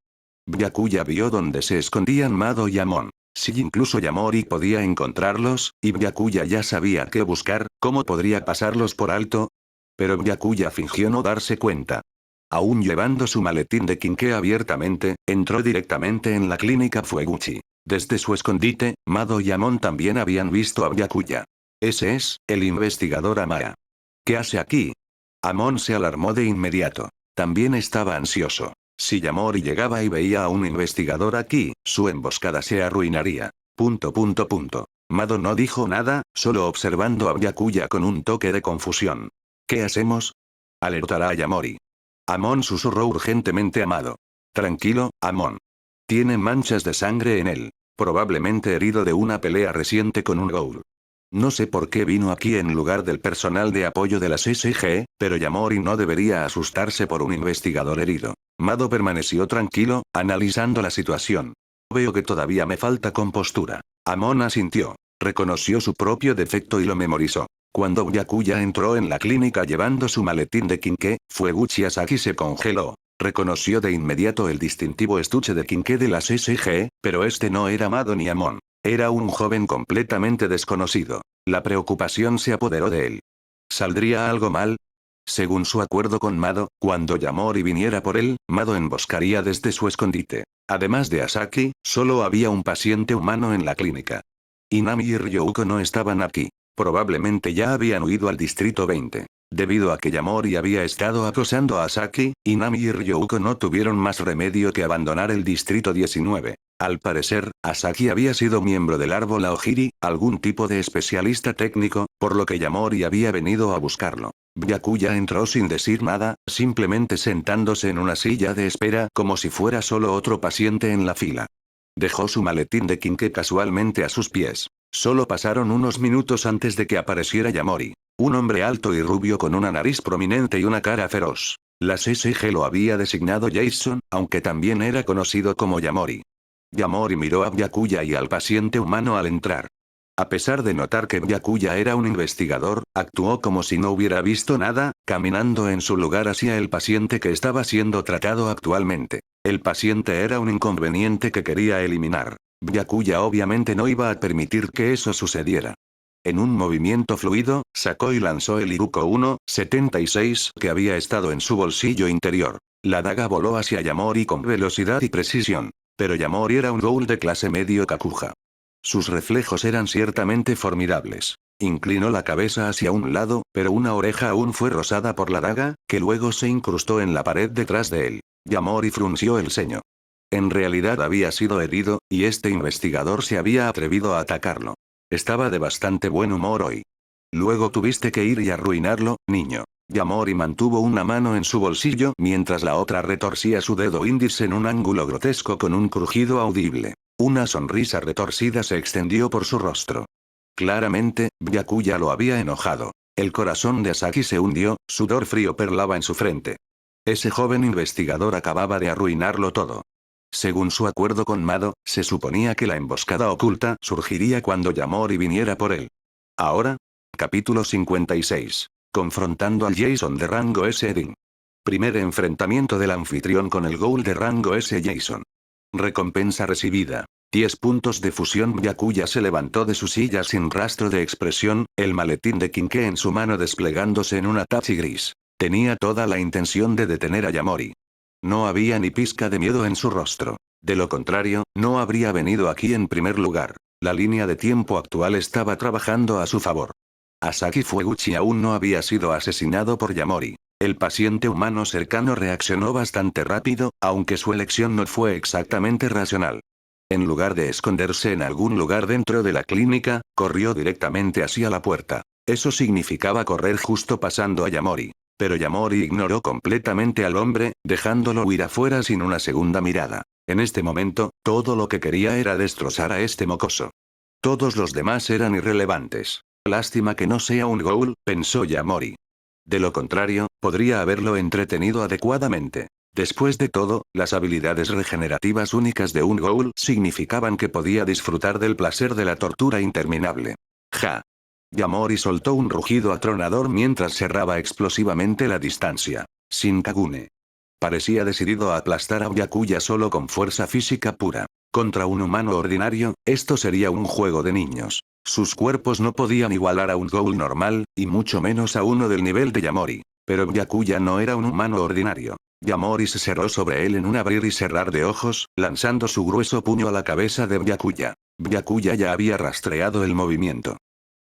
Byakuya vio dónde se escondían Mado y Amon. Si incluso Yamori podía encontrarlos, y Byakuya ya sabía qué buscar, ¿cómo podría pasarlos por alto? Pero Byakuya fingió no darse cuenta. Aún llevando su maletín de Kinke abiertamente, entró directamente en la clínica Fueguchi. Desde su escondite, Mado y Amon también habían visto a Byakuya. Ese es, el investigador Amaya. ¿Qué hace aquí? Amon se alarmó de inmediato. También estaba ansioso. Si Yamori llegaba y veía a un investigador aquí, su emboscada se arruinaría. Mado no dijo nada, solo observando a Byakuya con un toque de confusión. ¿Qué hacemos? Alertará a Yamori. Amon susurró urgentemente a Mado. Tranquilo, Amon. Tiene manchas de sangre en él. Probablemente herido de una pelea reciente con un ghoul. No sé por qué vino aquí en lugar del personal de apoyo de las SG, pero Yamori no debería asustarse por un investigador herido. Mado permaneció tranquilo, analizando la situación. Veo que todavía me falta compostura. Amon asintió. Reconoció su propio defecto y lo memorizó. Cuando Byakuya entró en la clínica llevando su maletín de Kinke, Fueguchi Asaki se congeló. Reconoció de inmediato el distintivo estuche de Kinke de las SG, pero este no era Mado ni Amon. Era un joven completamente desconocido. La preocupación se apoderó de él. ¿Saldría algo mal? Según su acuerdo con Mado, cuando Yamori viniera por él, Mado emboscaría desde su escondite. Además de Asaki, solo había un paciente humano en la clínica. Inami y Ryouko no estaban aquí. Probablemente ya habían huido al Distrito 20. Debido a que Yamori había estado acosando a Asaki, Inami y Ryouko no tuvieron más remedio que abandonar el Distrito 19. Al parecer, Asaki había sido miembro del árbol Aogiri, algún tipo de especialista técnico, por lo que Yamori había venido a buscarlo. Byakuya entró sin decir nada, simplemente sentándose en una silla de espera como si fuera solo otro paciente en la fila. Dejó su maletín de Kinke casualmente a sus pies. Solo pasaron unos minutos antes de que apareciera Yamori. Un hombre alto y rubio con una nariz prominente y una cara feroz. La SSG lo había designado Jason, aunque también era conocido como Yamori. Yamori miró a Byakuya y al paciente humano al entrar. A pesar de notar que Byakuya era un investigador, actuó como si no hubiera visto nada, caminando en su lugar hacia el paciente que estaba siendo tratado actualmente. El paciente era un inconveniente que quería eliminar. Byakuya obviamente no iba a permitir que eso sucediera. En un movimiento fluido, sacó y lanzó el Iruko 1-76 que había estado en su bolsillo interior. La daga voló hacia Yamori con velocidad y precisión. Pero Yamori era un ghoul de clase medio Kakuja. Sus reflejos eran ciertamente formidables. Inclinó la cabeza hacia un lado, pero una oreja aún fue rozada por la daga, que luego se incrustó en la pared detrás de él. Yamori frunció el ceño. En realidad había sido herido, y este investigador se había atrevido a atacarlo. Estaba de bastante buen humor hoy. Luego tuviste que ir y arruinarlo, niño. Yamori mantuvo una mano en su bolsillo mientras la otra retorcía su dedo índice en un ángulo grotesco con un crujido audible. Una sonrisa retorcida se extendió por su rostro. Claramente, Byakuya lo había enojado. El corazón de Asaki se hundió, sudor frío perlaba en su frente. Ese joven investigador acababa de arruinarlo todo. Según su acuerdo con Mado, se suponía que la emboscada oculta surgiría cuando Yamori viniera por él. Ahora, capítulo 56. Confrontando al Jason de rango S. Edding. Primer enfrentamiento del anfitrión con el ghoul de rango S. Jason. Recompensa recibida. 10 puntos de fusión. Byakuya se levantó de su silla sin rastro de expresión, el maletín de Kinke en su mano desplegándose en una tachi gris. Tenía toda la intención de detener a Yamori. No había ni pizca de miedo en su rostro. De lo contrario, no habría venido aquí en primer lugar. La línea de tiempo actual estaba trabajando a su favor. Asaki Fueguchi aún no había sido asesinado por Yamori. El paciente humano cercano reaccionó bastante rápido, aunque su elección no fue exactamente racional. En lugar de esconderse en algún lugar dentro de la clínica, corrió directamente hacia la puerta. Eso significaba correr justo pasando a Yamori. Pero Yamori ignoró completamente al hombre, dejándolo huir afuera sin una segunda mirada. En este momento, todo lo que quería era destrozar a este mocoso. Todos los demás eran irrelevantes. Lástima que no sea un ghoul, pensó Yamori. De lo contrario, podría haberlo entretenido adecuadamente. Después de todo, las habilidades regenerativas únicas de un ghoul significaban que podía disfrutar del placer de la tortura interminable. Ja. Yamori soltó un rugido atronador mientras cerraba explosivamente la distancia. Sin Kagune. Parecía decidido a aplastar a Byakuya solo con fuerza física pura. Contra un humano ordinario, esto sería un juego de niños. Sus cuerpos no podían igualar a un ghoul normal, y mucho menos a uno del nivel de Yamori. Pero Byakuya no era un humano ordinario. Yamori se cerró sobre él en un abrir y cerrar de ojos, lanzando su grueso puño a la cabeza de Byakuya. Byakuya ya había rastreado el movimiento.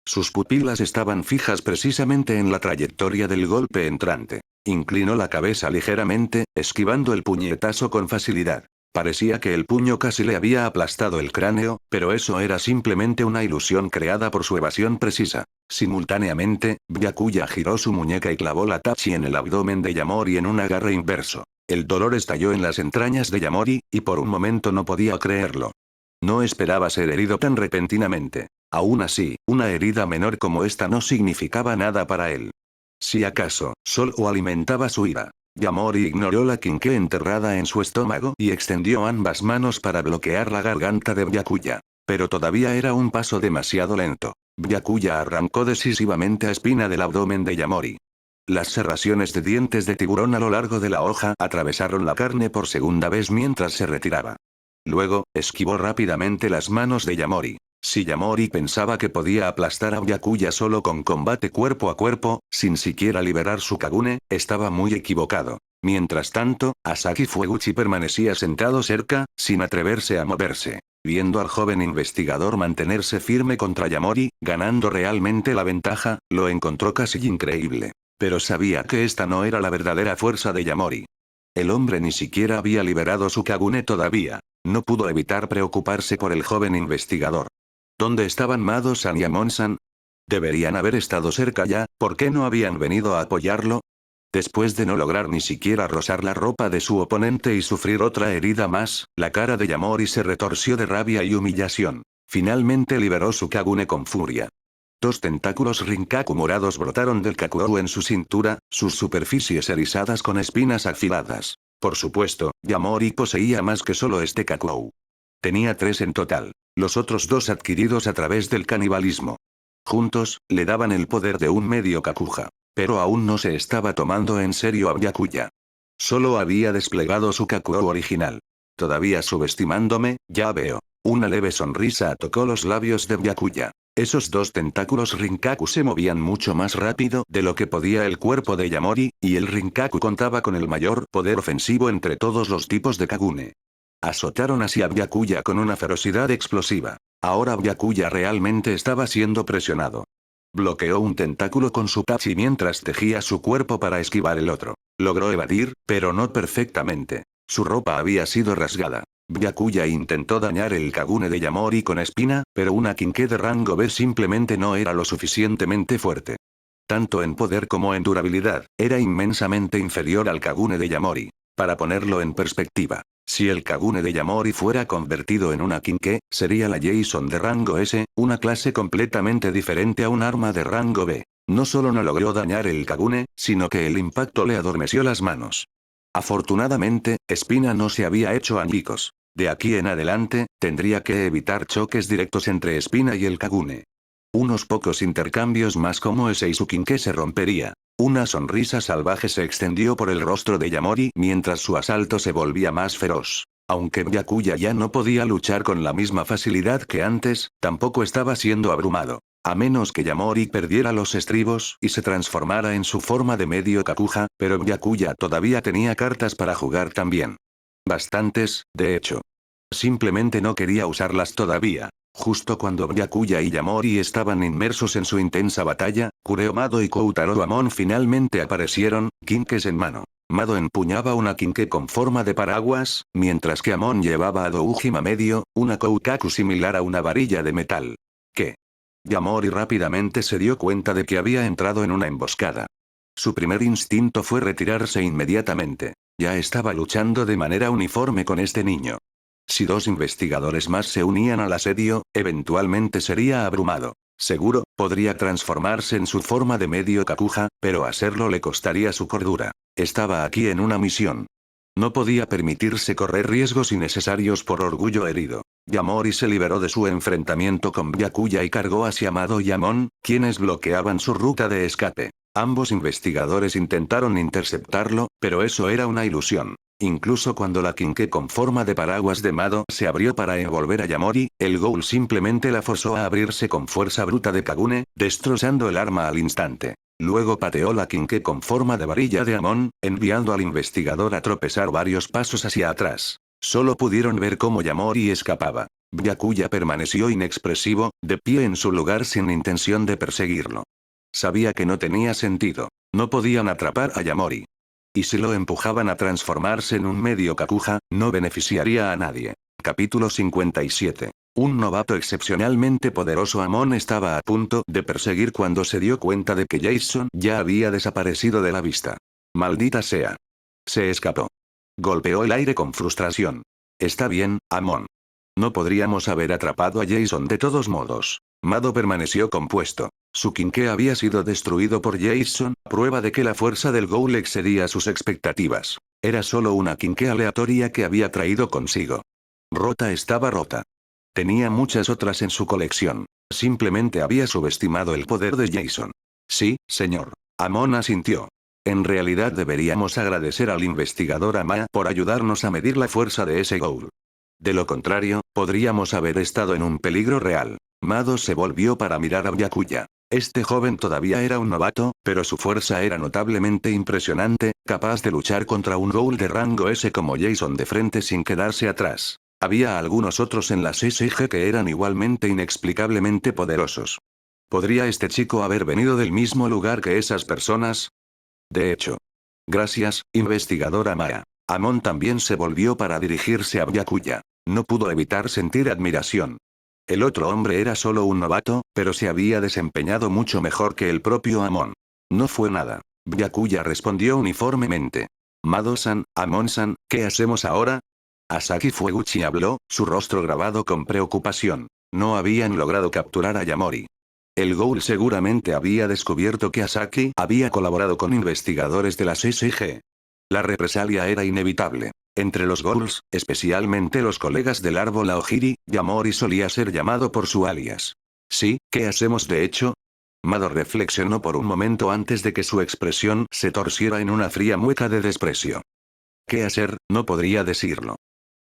Sus pupilas estaban fijas precisamente en la trayectoria del golpe entrante. Inclinó la cabeza ligeramente, esquivando el puñetazo con facilidad. Parecía que el puño casi le había aplastado el cráneo, pero eso era simplemente una ilusión creada por su evasión precisa. Simultáneamente, Byakuya giró su muñeca y clavó la tachi en el abdomen de Yamori en un agarre inverso. El dolor estalló en las entrañas de Yamori, y por un momento no podía creerlo. No esperaba ser herido tan repentinamente. Aún así, una herida menor como esta no significaba nada para él. Si acaso, solo alimentaba su ira. Yamori ignoró la Kinke enterrada en su estómago y extendió ambas manos para bloquear la garganta de Byakuya. Pero todavía era un paso demasiado lento. Byakuya arrancó decisivamente a espina del abdomen de Yamori. Las serraciones de dientes de tiburón a lo largo de la hoja atravesaron la carne por segunda vez mientras se retiraba. Luego, esquivó rápidamente las manos de Yamori. Si Yamori pensaba que podía aplastar a Byakuya solo con combate cuerpo a cuerpo, sin siquiera liberar su Kagune, estaba muy equivocado. Mientras tanto, Asaki Fueguchi permanecía sentado cerca, sin atreverse a moverse. Viendo al joven investigador mantenerse firme contra Yamori, ganando realmente la ventaja, lo encontró casi increíble. Pero sabía que esta no era la verdadera fuerza de Yamori. El hombre ni siquiera había liberado su Kagune todavía. No pudo evitar preocuparse por el joven investigador. ¿Dónde estaban Mado-san y Amon-san? Deberían haber estado cerca ya, ¿por qué no habían venido a apoyarlo? Después de no lograr ni siquiera rozar la ropa de su oponente y sufrir otra herida más, la cara de Yamori se retorció de rabia y humillación. Finalmente liberó su Kagune con furia. Dos tentáculos Rinkaku morados brotaron del Kakuou en su cintura, sus superficies erizadas con espinas afiladas. Por supuesto, Yamori poseía más que solo este Kakuou. Tenía 3 en total. Los otros 2 adquiridos a través del canibalismo. Juntos, le daban el poder de un medio Kakuja. Pero aún no se estaba tomando en serio a Byakuya. Solo había desplegado su Kakuou original. Todavía subestimándome, ya veo. Una leve sonrisa tocó los labios de Byakuya. Esos 2 tentáculos Rinkaku se movían mucho más rápido de lo que podía el cuerpo de Yamori, y el Rinkaku contaba con el mayor poder ofensivo entre todos los tipos de Kagune. Azotaron hacia Byakuya con una ferocidad explosiva. Ahora Byakuya realmente estaba siendo presionado. Bloqueó un tentáculo con su tachi mientras tejía su cuerpo para esquivar el otro. Logró evadir, pero no perfectamente. Su ropa había sido rasgada. Byakuya intentó dañar el Kagune de Yamori con espina, pero una Kinke de rango B simplemente no era lo suficientemente fuerte. Tanto en poder como en durabilidad, era inmensamente inferior al Kagune de Yamori. Para ponerlo en perspectiva, si el Kagune de Yamori fuera convertido en una Kinke, sería la Jason de rango S, una clase completamente diferente a un arma de rango B. No solo no logró dañar el Kagune, sino que el impacto le adormeció las manos. Afortunadamente, Espina no se había hecho añicos. De aquí en adelante, tendría que evitar choques directos entre Espina y el Kagune. Unos pocos intercambios más como ese y su Kinke se rompería. Una sonrisa salvaje se extendió por el rostro de Yamori mientras su asalto se volvía más feroz. Aunque Byakuya ya no podía luchar con la misma facilidad que antes, tampoco estaba siendo abrumado. A menos que Yamori perdiera los estribos y se transformara en su forma de medio Kakuja, pero Byakuya todavía tenía cartas para jugar también. Bastantes, de hecho. Simplemente no quería usarlas todavía. Justo cuando Byakuya y Yamori estaban inmersos en su intensa batalla, Kureo Mado y Koutaro Amon finalmente aparecieron, kinkes en mano. Mado empuñaba una kinke con forma de paraguas, mientras que Amon llevaba a Doujima medio, una koukaku similar a una varilla de metal. ¿Qué? Yamori rápidamente se dio cuenta de que había entrado en una emboscada. Su primer instinto fue retirarse inmediatamente. Ya estaba luchando de manera uniforme con este niño. Si dos investigadores más se unían al asedio, eventualmente sería abrumado. Seguro, podría transformarse en su forma de medio Kakuja, pero hacerlo le costaría su cordura. Estaba aquí en una misión. No podía permitirse correr riesgos innecesarios por orgullo herido. Yamori se liberó de su enfrentamiento con Byakuya y cargó hacia Mado y Amon, quienes bloqueaban su ruta de escape. Ambos investigadores intentaron interceptarlo, pero eso era una ilusión. Incluso cuando la kinke con forma de paraguas de Mado se abrió para envolver a Yamori, el Ghoul simplemente la forzó a abrirse con fuerza bruta de Kagune, destrozando el arma al instante. Luego pateó la kinke con forma de varilla de Amon, enviando al investigador a tropezar varios pasos hacia atrás. Solo pudieron ver cómo Yamori escapaba. Byakuya permaneció inexpresivo, de pie en su lugar sin intención de perseguirlo. Sabía que no tenía sentido. No podían atrapar a Yamori. Y si lo empujaban a transformarse en un medio Kakuja, no beneficiaría a nadie. Capítulo 57. Un novato excepcionalmente poderoso. Amon estaba a punto de perseguir cuando se dio cuenta de que Jason ya había desaparecido de la vista. Maldita sea. Se escapó. Golpeó el aire con frustración. Está bien, Amon. No podríamos haber atrapado a Jason de todos modos. Mado permaneció compuesto. Su kinke había sido destruido por Jason, prueba de que la fuerza del Ghoul excedía sus expectativas. Era solo una kinke aleatoria que había traído consigo. Rota estaba rota. Tenía muchas otras en su colección. Simplemente había subestimado el poder de Jason. Sí, señor. Amon asintió. En realidad deberíamos agradecer al investigador Ama por ayudarnos a medir la fuerza de ese Ghoul. De lo contrario, podríamos haber estado en un peligro real. Mado se volvió para mirar a Byakuya. Este joven todavía era un novato, pero su fuerza era notablemente impresionante, capaz de luchar contra un Ghoul de rango S como Jason de frente sin quedarse atrás. Había algunos otros en la SSG que eran igualmente inexplicablemente poderosos. ¿Podría este chico haber venido del mismo lugar que esas personas? De hecho. Gracias, investigador Amaya. Amon también se volvió para dirigirse a Byakuya. No pudo evitar sentir admiración. El otro hombre era solo un novato, pero se había desempeñado mucho mejor que el propio Amon. No fue nada. Byakuya respondió uniformemente. Mado-san, Amon-san, ¿qué hacemos ahora? Asaki Fueguchi habló, su rostro grabado con preocupación. No habían logrado capturar a Yamori. El Ghoul seguramente había descubierto que Asaki había colaborado con investigadores de la SSG. La represalia era inevitable. Entre los Ghouls, especialmente los colegas del árbol Aogiri, Yamori solía ser llamado por su alias. Sí, ¿qué hacemos de hecho? Mado reflexionó por un momento antes de que su expresión se torciera en una fría mueca de desprecio. ¿Qué hacer? No podría decirlo.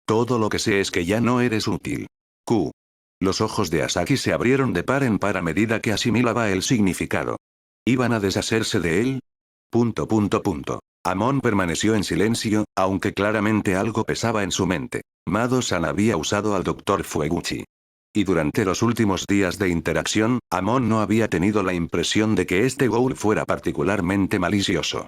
Todo lo que sé es que ya no eres útil. Q. Los ojos de Asaki se abrieron de par en par a medida que asimilaba el significado. ¿Iban a deshacerse de él? Amon permaneció en silencio, aunque claramente algo pesaba en su mente. Mado-san había usado al Dr. Fueguchi. Y durante los últimos días de interacción, Amon no había tenido la impresión de que este Ghoul fuera particularmente malicioso.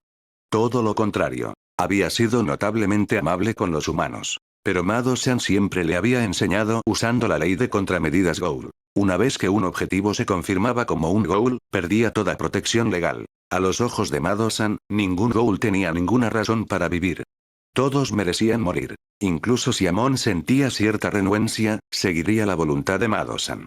Todo lo contrario. Había sido notablemente amable con los humanos. Pero Mado-san siempre le había enseñado usando la ley de contramedidas Ghoul. Una vez que un objetivo se confirmaba como un Ghoul, perdía toda protección legal. A los ojos de Mado-san, ningún Ghoul tenía ninguna razón para vivir. Todos merecían morir. Incluso si Amon sentía cierta renuencia, seguiría la voluntad de Mado-san.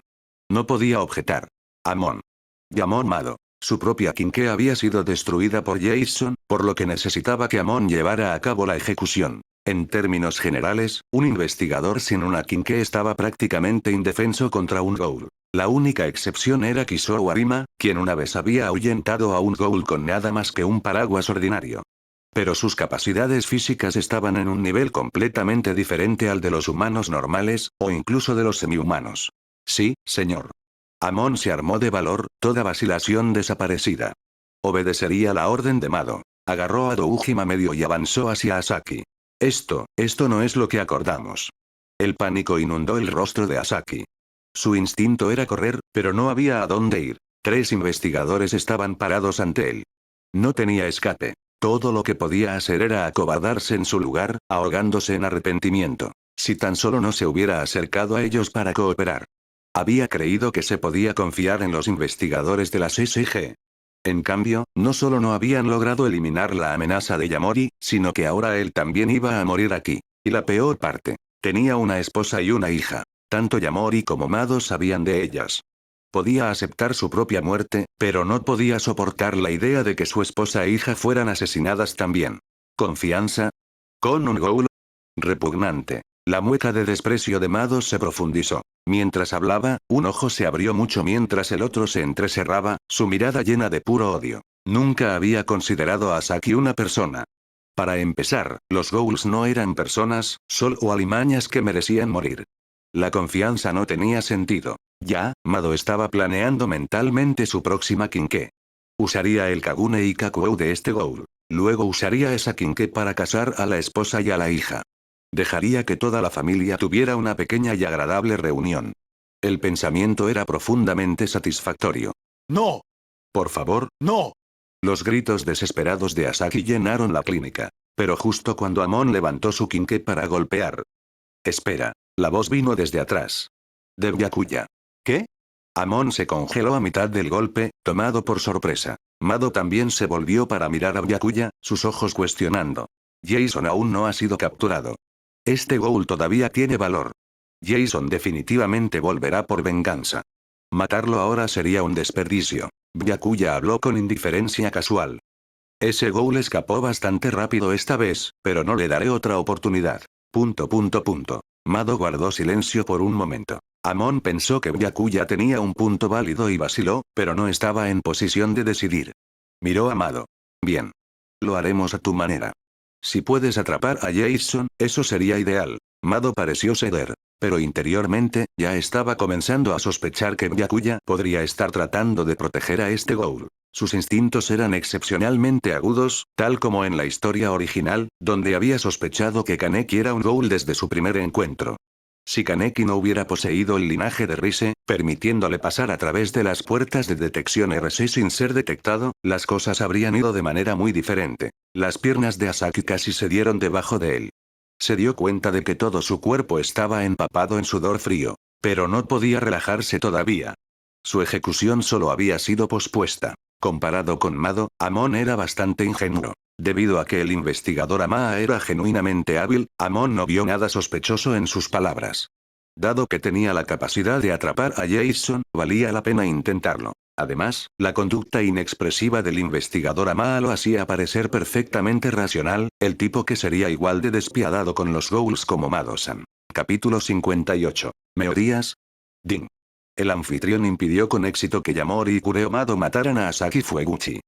No podía objetar. Amon. Llamó Mado. Su propia kinke había sido destruida por Jason, por lo que necesitaba que Amon llevara a cabo la ejecución. En términos generales, un investigador sin una kinke estaba prácticamente indefenso contra un Ghoul. La única excepción era Kisou Arima, quien una vez había ahuyentado a un Ghoul con nada más que un paraguas ordinario. Pero sus capacidades físicas estaban en un nivel completamente diferente al de los humanos normales, o incluso de los semihumanos. Sí, señor. Amon se armó de valor, toda vacilación desaparecida. Obedecería la orden de Mado. Agarró a Doujima medio y avanzó hacia Asaki. Esto no es lo que acordamos. El pánico inundó el rostro de Asaki. Su instinto era correr, pero no había a dónde ir. 3 investigadores estaban parados ante él. No tenía escape. Todo lo que podía hacer era acobardarse en su lugar, ahogándose en arrepentimiento. Si tan solo no se hubiera acercado a ellos para cooperar. Había creído que se podía confiar en los investigadores de la SSG. En cambio, no solo no habían logrado eliminar la amenaza de Yamori, sino que ahora él también iba a morir aquí. Y la peor parte, tenía una esposa y una hija. Tanto Yamori como Mado sabían de ellas. Podía aceptar su propia muerte, pero no podía soportar la idea de que su esposa e hija fueran asesinadas también. ¿Confianza? ¿Con un ghoul? Repugnante. La mueca de desprecio de Mado se profundizó. Mientras hablaba, un ojo se abrió mucho mientras el otro se entrecerraba, su mirada llena de puro odio. Nunca había considerado a Asaki una persona. Para empezar, los ghouls no eran personas, solo alimañas que merecían morir. La confianza no tenía sentido. Ya, Mado estaba planeando mentalmente su próxima Kinke. Usaría el Kagune y Kakuou de este ghoul. Luego usaría esa Kinke para casar a la esposa y a la hija. Dejaría que toda la familia tuviera una pequeña y agradable reunión. El pensamiento era profundamente satisfactorio. ¡No! Por favor, no. Los gritos desesperados de Asaki llenaron la clínica. Pero justo cuando Amon levantó su Kinke para golpear. Espera. La voz vino desde atrás. De Byakuya. ¿Qué? Amon se congeló a mitad del golpe, tomado por sorpresa. Mado también se volvió para mirar a Byakuya, sus ojos cuestionando. Jason aún no ha sido capturado. Este ghoul todavía tiene valor. Jason definitivamente volverá por venganza. Matarlo ahora sería un desperdicio. Byakuya habló con indiferencia casual. Ese ghoul escapó bastante rápido esta vez, pero no le daré otra oportunidad. ... Mado guardó silencio por un momento. Amon pensó que Byakuya tenía un punto válido y vaciló, pero no estaba en posición de decidir. Miró a Mado. Bien. Lo haremos a tu manera. Si puedes atrapar a Jason, eso sería ideal. Mado pareció ceder. Pero interiormente, ya estaba comenzando a sospechar que Byakuya podría estar tratando de proteger a este ghoul. Sus instintos eran excepcionalmente agudos, tal como en la historia original, donde había sospechado que Kaneki era un ghoul desde su primer encuentro. Si Kaneki no hubiera poseído el linaje de Rise, permitiéndole pasar a través de las puertas de detección RC sin ser detectado, las cosas habrían ido de manera muy diferente. Las piernas de Asaki casi se dieron debajo de él. Se dio cuenta de que todo su cuerpo estaba empapado en sudor frío. Pero no podía relajarse todavía. Su ejecución solo había sido pospuesta. Comparado con Mado, Amon era bastante ingenuo. Debido a que el investigador Amaa era genuinamente hábil, Amon no vio nada sospechoso en sus palabras. Dado que tenía la capacidad de atrapar a Jason, valía la pena intentarlo. Además, la conducta inexpresiva del investigador Amaa lo hacía parecer perfectamente racional, el tipo que sería igual de despiadado con los ghouls como Mado-san. Capítulo 58. ¿Me odias? Ding. El anfitrión impidió con éxito que Yamori y Kureo Mado mataran a Asaki Fueguchi.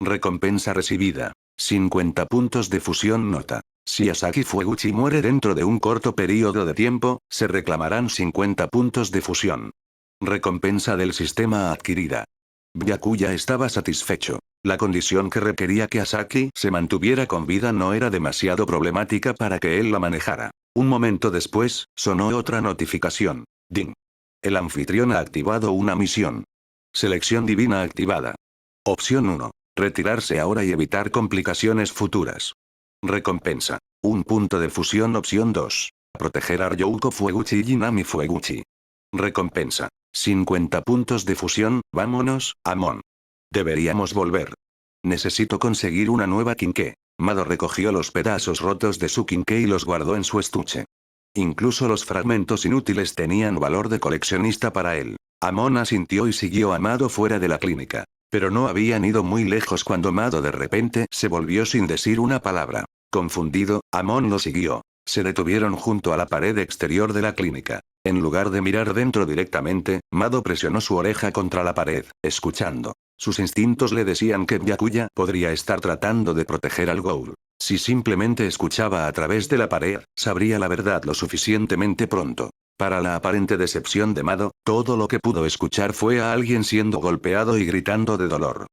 Recompensa recibida. 50 puntos de fusión. Nota. Si Asaki Fueguchi muere dentro de un corto periodo de tiempo, se reclamarán 50 puntos de fusión. Recompensa del sistema adquirida. Byakuya estaba satisfecho. La condición que requería que Asaki se mantuviera con vida no era demasiado problemática para que él la manejara. Un momento después, sonó otra notificación. Ding. El anfitrión ha activado una misión. Selección divina activada. Opción 1. Retirarse ahora y evitar complicaciones futuras. Recompensa. Un punto de fusión. Opción 2. Proteger a Ryouko Fueguchi y Jinami Fueguchi. Recompensa. 50 puntos de fusión. Vámonos, Amon. Deberíamos volver. Necesito conseguir una nueva Kinke. Mado recogió los pedazos rotos de su Kinke y los guardó en su estuche. Incluso los fragmentos inútiles tenían valor de coleccionista para él. Amon asintió y siguió a Mado fuera de la clínica. Pero no habían ido muy lejos cuando Mado de repente se volvió sin decir una palabra. Confundido, Amon lo siguió. Se detuvieron junto a la pared exterior de la clínica. En lugar de mirar dentro directamente, Mado presionó su oreja contra la pared, escuchando. Sus instintos le decían que Byakuya podría estar tratando de proteger al ghoul. Si simplemente escuchaba a través de la pared, sabría la verdad lo suficientemente pronto. Para la aparente decepción de Mado, todo lo que pudo escuchar fue a alguien siendo golpeado y gritando de dolor.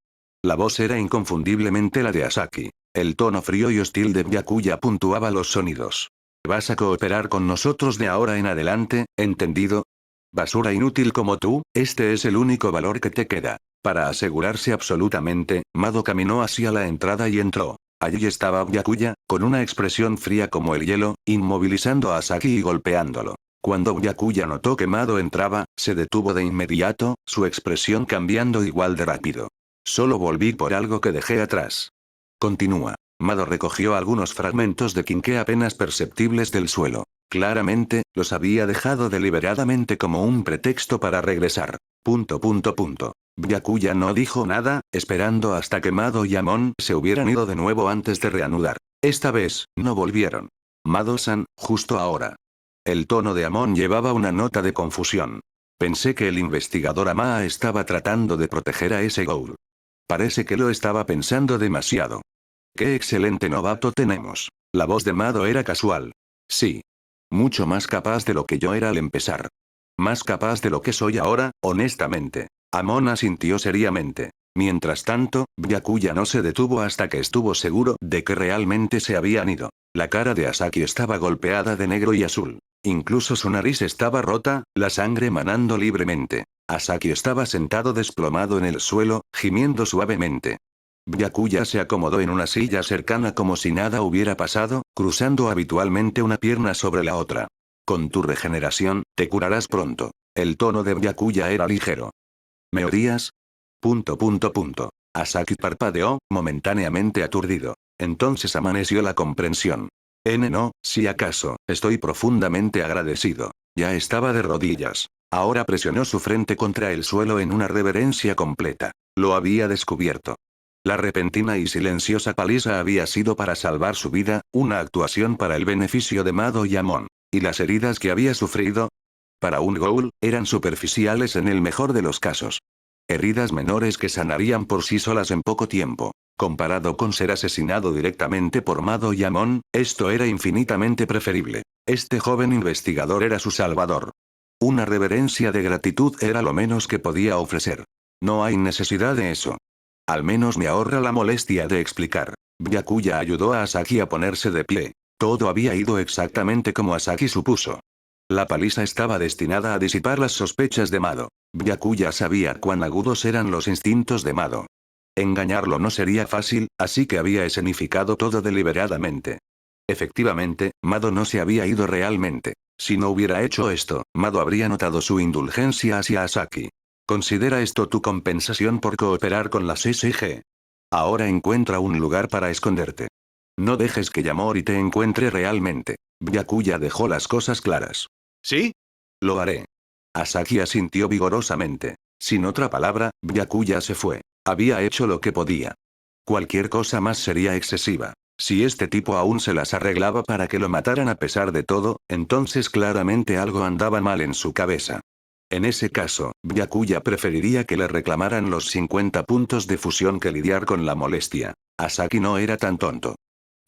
La voz era inconfundiblemente la de Asaki. El tono frío y hostil de Byakuya puntuaba los sonidos. ¿Vas a cooperar con nosotros de ahora en adelante, entendido? Basura inútil como tú, este es el único valor que te queda. Para asegurarse absolutamente, Mado caminó hacia la entrada y entró. Allí estaba Byakuya, con una expresión fría como el hielo, inmovilizando a Asaki y golpeándolo. Cuando Byakuya notó que Mado entraba, se detuvo de inmediato, su expresión cambiando igual de rápido. Solo volví por algo que dejé atrás. Continúa. Mado recogió algunos fragmentos de quinqué apenas perceptibles del suelo. Claramente, los había dejado deliberadamente como un pretexto para regresar. Byakuya no dijo nada, esperando hasta que Mado y Amon se hubieran ido de nuevo antes de reanudar. Esta vez, no volvieron. Mado-san, justo ahora. El tono de Amon llevaba una nota de confusión. Pensé que el investigador Amaa estaba tratando de proteger a ese ghoul. Parece que lo estaba pensando demasiado. ¡Qué excelente novato tenemos! La voz de Mado era casual. Sí. Mucho más capaz de lo que yo era al empezar. Más capaz de lo que soy ahora, honestamente. Amon asintió seriamente. Mientras tanto, Byakuya no se detuvo hasta que estuvo seguro de que realmente se habían ido. La cara de Asaki estaba golpeada de negro y azul. Incluso su nariz estaba rota, la sangre manando libremente. Asaki estaba sentado desplomado en el suelo, gimiendo suavemente. Byakuya se acomodó en una silla cercana como si nada hubiera pasado, cruzando habitualmente una pierna sobre la otra. Con tu regeneración, te curarás pronto. El tono de Byakuya era ligero. ¿Me odias? Asaki parpadeó, momentáneamente aturdido. Entonces amaneció la comprensión. No, si acaso, estoy profundamente agradecido. Ya estaba de rodillas. Ahora presionó su frente contra el suelo en una reverencia completa. Lo había descubierto. La repentina y silenciosa paliza había sido para salvar su vida, una actuación para el beneficio de Mado y Amon. ¿Y las heridas que había sufrido? Para un ghoul, eran superficiales en el mejor de los casos. Heridas menores que sanarían por sí solas en poco tiempo. Comparado con ser asesinado directamente por Mado y Amon, esto era infinitamente preferible. Este joven investigador era su salvador. Una reverencia de gratitud era lo menos que podía ofrecer. No hay necesidad de eso. Al menos me ahorra la molestia de explicar. Byakuya ayudó a Asaki a ponerse de pie. Todo había ido exactamente como Asaki supuso. La paliza estaba destinada a disipar las sospechas de Mado. Byakuya sabía cuán agudos eran los instintos de Mado. Engañarlo no sería fácil, así que había escenificado todo deliberadamente. Efectivamente, Mado no se había ido realmente. Si no hubiera hecho esto, Mado habría notado su indulgencia hacia Asaki. Considera esto tu compensación por cooperar con las SG. Ahora encuentra un lugar para esconderte. No dejes que Yamori te encuentre realmente. Byakuya dejó las cosas claras. ¿Sí? Lo haré. Asaki asintió vigorosamente. Sin otra palabra, Byakuya se fue. Había hecho lo que podía. Cualquier cosa más sería excesiva. Si este tipo aún se las arreglaba para que lo mataran a pesar de todo, entonces claramente algo andaba mal en su cabeza. En ese caso, Byakuya preferiría que le reclamaran los 50 puntos de fusión que lidiar con la molestia. Asaki no era tan tonto.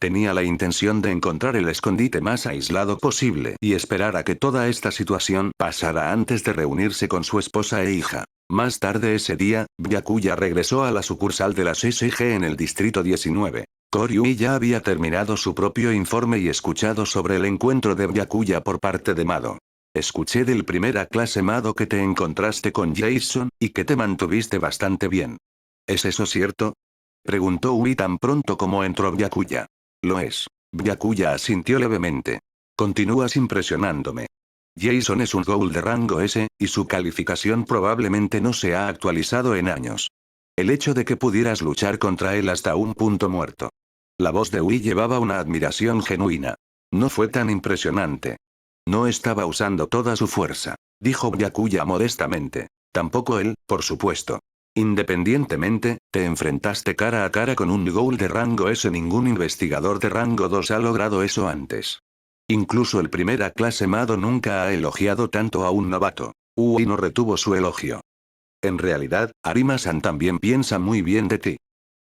Tenía la intención de encontrar el escondite más aislado posible y esperar a que toda esta situación pasara antes de reunirse con su esposa e hija. Más tarde ese día, Byakuya regresó a la sucursal de las SG en el distrito 19. Koryui ya había terminado su propio informe y escuchado sobre el encuentro de Byakuya por parte de Mado. Escuché del primera clase Mado que te encontraste con Jason, y que te mantuviste bastante bien. ¿Es eso cierto? Preguntó Ui tan pronto como entró Byakuya. Lo es. Byakuya asintió levemente. Continúas impresionándome. Jason es un ghoul de rango S, y su calificación probablemente no se ha actualizado en años. El hecho de que pudieras luchar contra él hasta un punto muerto. La voz de Ui llevaba una admiración genuina. No fue tan impresionante. No estaba usando toda su fuerza, dijo Byakuya modestamente. Tampoco él, por supuesto. Independientemente, te enfrentaste cara a cara con un ghoul de rango S. Ningún investigador de rango 2 ha logrado eso antes. Incluso el primera clase Mado nunca ha elogiado tanto a un novato. Ui no retuvo su elogio. En realidad, Arima-san también piensa muy bien de ti.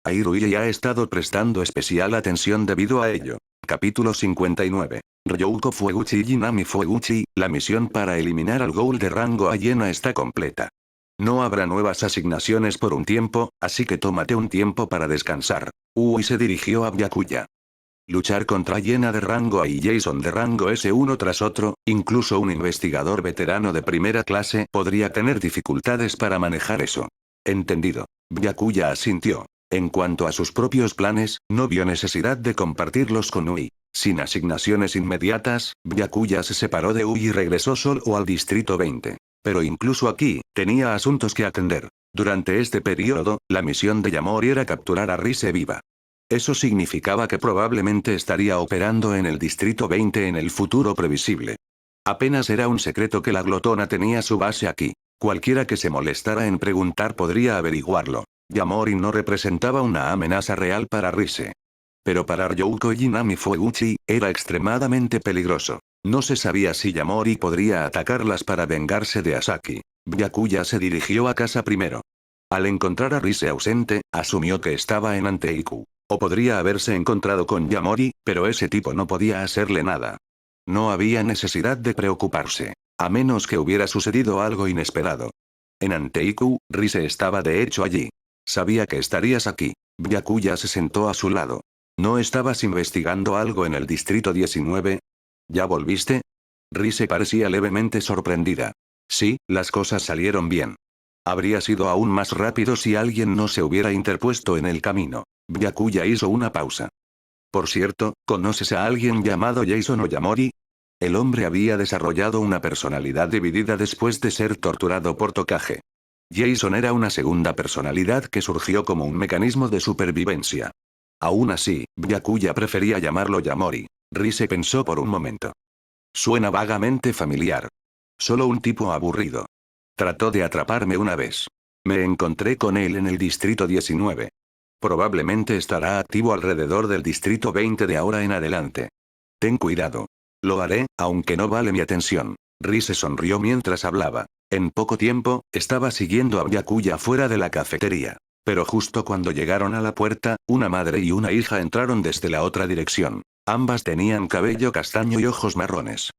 A Hiruye ha estado prestando especial atención debido a ello. Capítulo 59. Ryouko Fueguchi y Nami Fueguchi, la misión para eliminar al Ghoul de rango Hyena está completa. No habrá nuevas asignaciones por un tiempo, así que tómate un tiempo para descansar. Ui se dirigió a Byakuya. Luchar contra Hyena de rango A y Jason de rango S uno tras otro, incluso un investigador veterano de primera clase podría tener dificultades para manejar eso. Entendido. Byakuya asintió. En cuanto a sus propios planes, no vio necesidad de compartirlos con Ui. Sin asignaciones inmediatas, Byakuya se separó de Ui y regresó solo al Distrito 20. Pero incluso aquí, tenía asuntos que atender. Durante este periodo, la misión de Yamori era capturar a Rise viva. Eso significaba que probablemente estaría operando en el Distrito 20 en el futuro previsible. Apenas era un secreto que la glotona tenía su base aquí. Cualquiera que se molestara en preguntar podría averiguarlo. Yamori no representaba una amenaza real para Rise. Pero para Ryouko y Nami Fueguchi, era extremadamente peligroso. No se sabía si Yamori podría atacarlas para vengarse de Asaki. Byakuya se dirigió a casa primero. Al encontrar a Rise ausente, asumió que estaba en Anteiku. O podría haberse encontrado con Yamori, pero ese tipo no podía hacerle nada. No había necesidad de preocuparse. A menos que hubiera sucedido algo inesperado. En Anteiku, Rise estaba de hecho allí. Sabía que estarías aquí. Byakuya se sentó a su lado. ¿No estabas investigando algo en el Distrito 19? ¿Ya volviste? Rise parecía levemente sorprendida. Sí, las cosas salieron bien. Habría sido aún más rápido si alguien no se hubiera interpuesto en el camino. Byakuya hizo una pausa. Por cierto, ¿conoces a alguien llamado Jason o Yamori? El hombre había desarrollado una personalidad dividida después de ser torturado por Tokage. Jason era una segunda personalidad que surgió como un mecanismo de supervivencia. Aún así, Byakuya prefería llamarlo Yamori. Rise pensó por un momento. Suena vagamente familiar. Solo un tipo aburrido. Trató de atraparme una vez. Me encontré con él en el Distrito 19. Probablemente estará activo alrededor del Distrito 20 de ahora en adelante. Ten cuidado. Lo haré, aunque no vale mi atención. Rise sonrió mientras hablaba. En poco tiempo, estaba siguiendo a Byakuya fuera de la cafetería. Pero justo cuando llegaron a la puerta, una madre y una hija entraron desde la otra dirección. Ambas tenían cabello castaño y ojos marrones.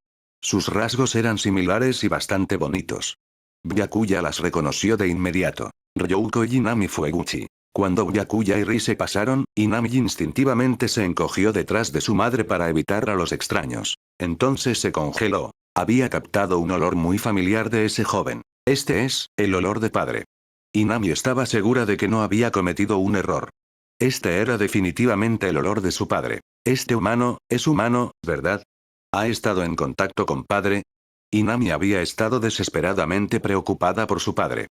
Sus rasgos eran similares y bastante bonitos. Byakuya las reconoció de inmediato. Ryouko y Nami Fueguchi. Cuando Byakuya y Rise pasaron, Inami instintivamente se encogió detrás de su madre para evitar a los extraños. Entonces se congeló. Había captado un olor muy familiar de ese joven. Este es, el olor de padre. Inami estaba segura de que no había cometido un error. Este era definitivamente el olor de su padre. Este humano, es humano, ¿verdad? ¿Ha estado en contacto con padre? Inami había estado desesperadamente preocupada por su padre.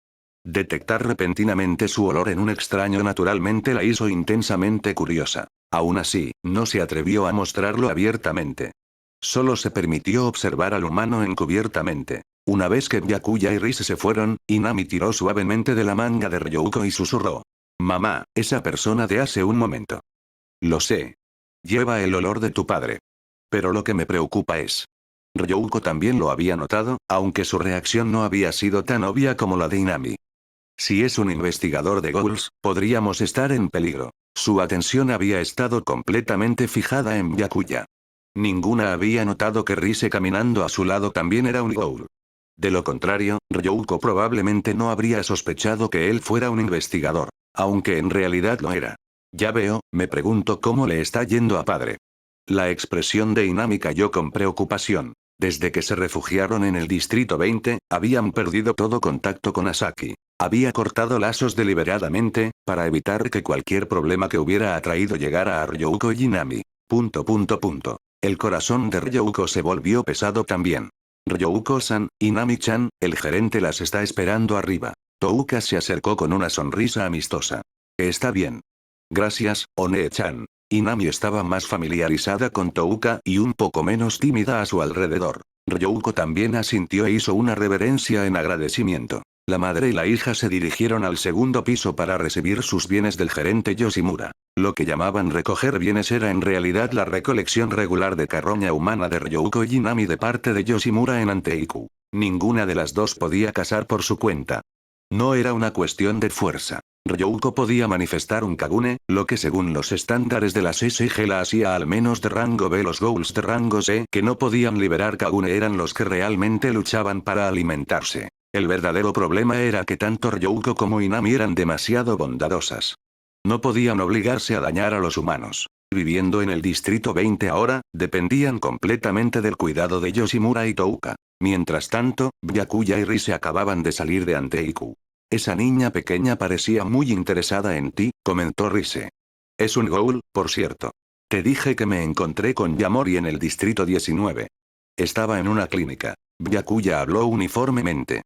Detectar repentinamente su olor en un extraño naturalmente la hizo intensamente curiosa. Aún así, no se atrevió a mostrarlo abiertamente. Solo se permitió observar al humano encubiertamente. Una vez que Byakuya y Rise se fueron, Inami tiró suavemente de la manga de Ryouko y susurró. Mamá, esa persona de hace un momento. Lo sé. Lleva el olor de tu padre. Pero lo que me preocupa es. Ryouko también lo había notado, aunque su reacción no había sido tan obvia como la de Inami. Si es un investigador de ghouls, podríamos estar en peligro. Su atención había estado completamente fijada en Byakuya. Ninguna había notado que Rise caminando a su lado también era un ghoul. De lo contrario, Ryouko probablemente no habría sospechado que él fuera un investigador, aunque en realidad lo era. Ya veo, me pregunto cómo le está yendo a padre. La expresión de Inami cayó con preocupación. Desde que se refugiaron en el Distrito 20, habían perdido todo contacto con Asaki. Había cortado lazos deliberadamente, para evitar que cualquier problema que hubiera atraído llegara a Ryouko y Inami. El corazón de Ryouko se volvió pesado también. Ryouko-san, Inami-chan, el gerente las está esperando arriba. Touka se acercó con una sonrisa amistosa. Está bien. Gracias, One-chan. Inami estaba más familiarizada con Touka y un poco menos tímida a su alrededor. Ryouko también asintió e hizo una reverencia en agradecimiento. La madre y la hija se dirigieron al segundo piso para recibir sus bienes del gerente Yoshimura. Lo que llamaban recoger bienes era en realidad la recolección regular de carroña humana de Ryouko y Inami de parte de Yoshimura en Anteiku. Ninguna de las dos podía cazar por su cuenta. No era una cuestión de fuerza. Ryouko podía manifestar un Kagune, lo que según los estándares de la SSG la hacía al menos de rango B. Los Ghouls de rango C que no podían liberar Kagune eran los que realmente luchaban para alimentarse. El verdadero problema era que tanto Ryouko como Inami eran demasiado bondadosas. No podían obligarse a dañar a los humanos. Viviendo en el distrito 20 ahora, dependían completamente del cuidado de Yoshimura y Touka. Mientras tanto, Byakuya y Rise acababan de salir de Anteiku. Esa niña pequeña parecía muy interesada en ti, comentó Rise. Es un ghoul, por cierto. Te dije que me encontré con Yamori en el distrito 19. Estaba en una clínica. Byakuya habló uniformemente.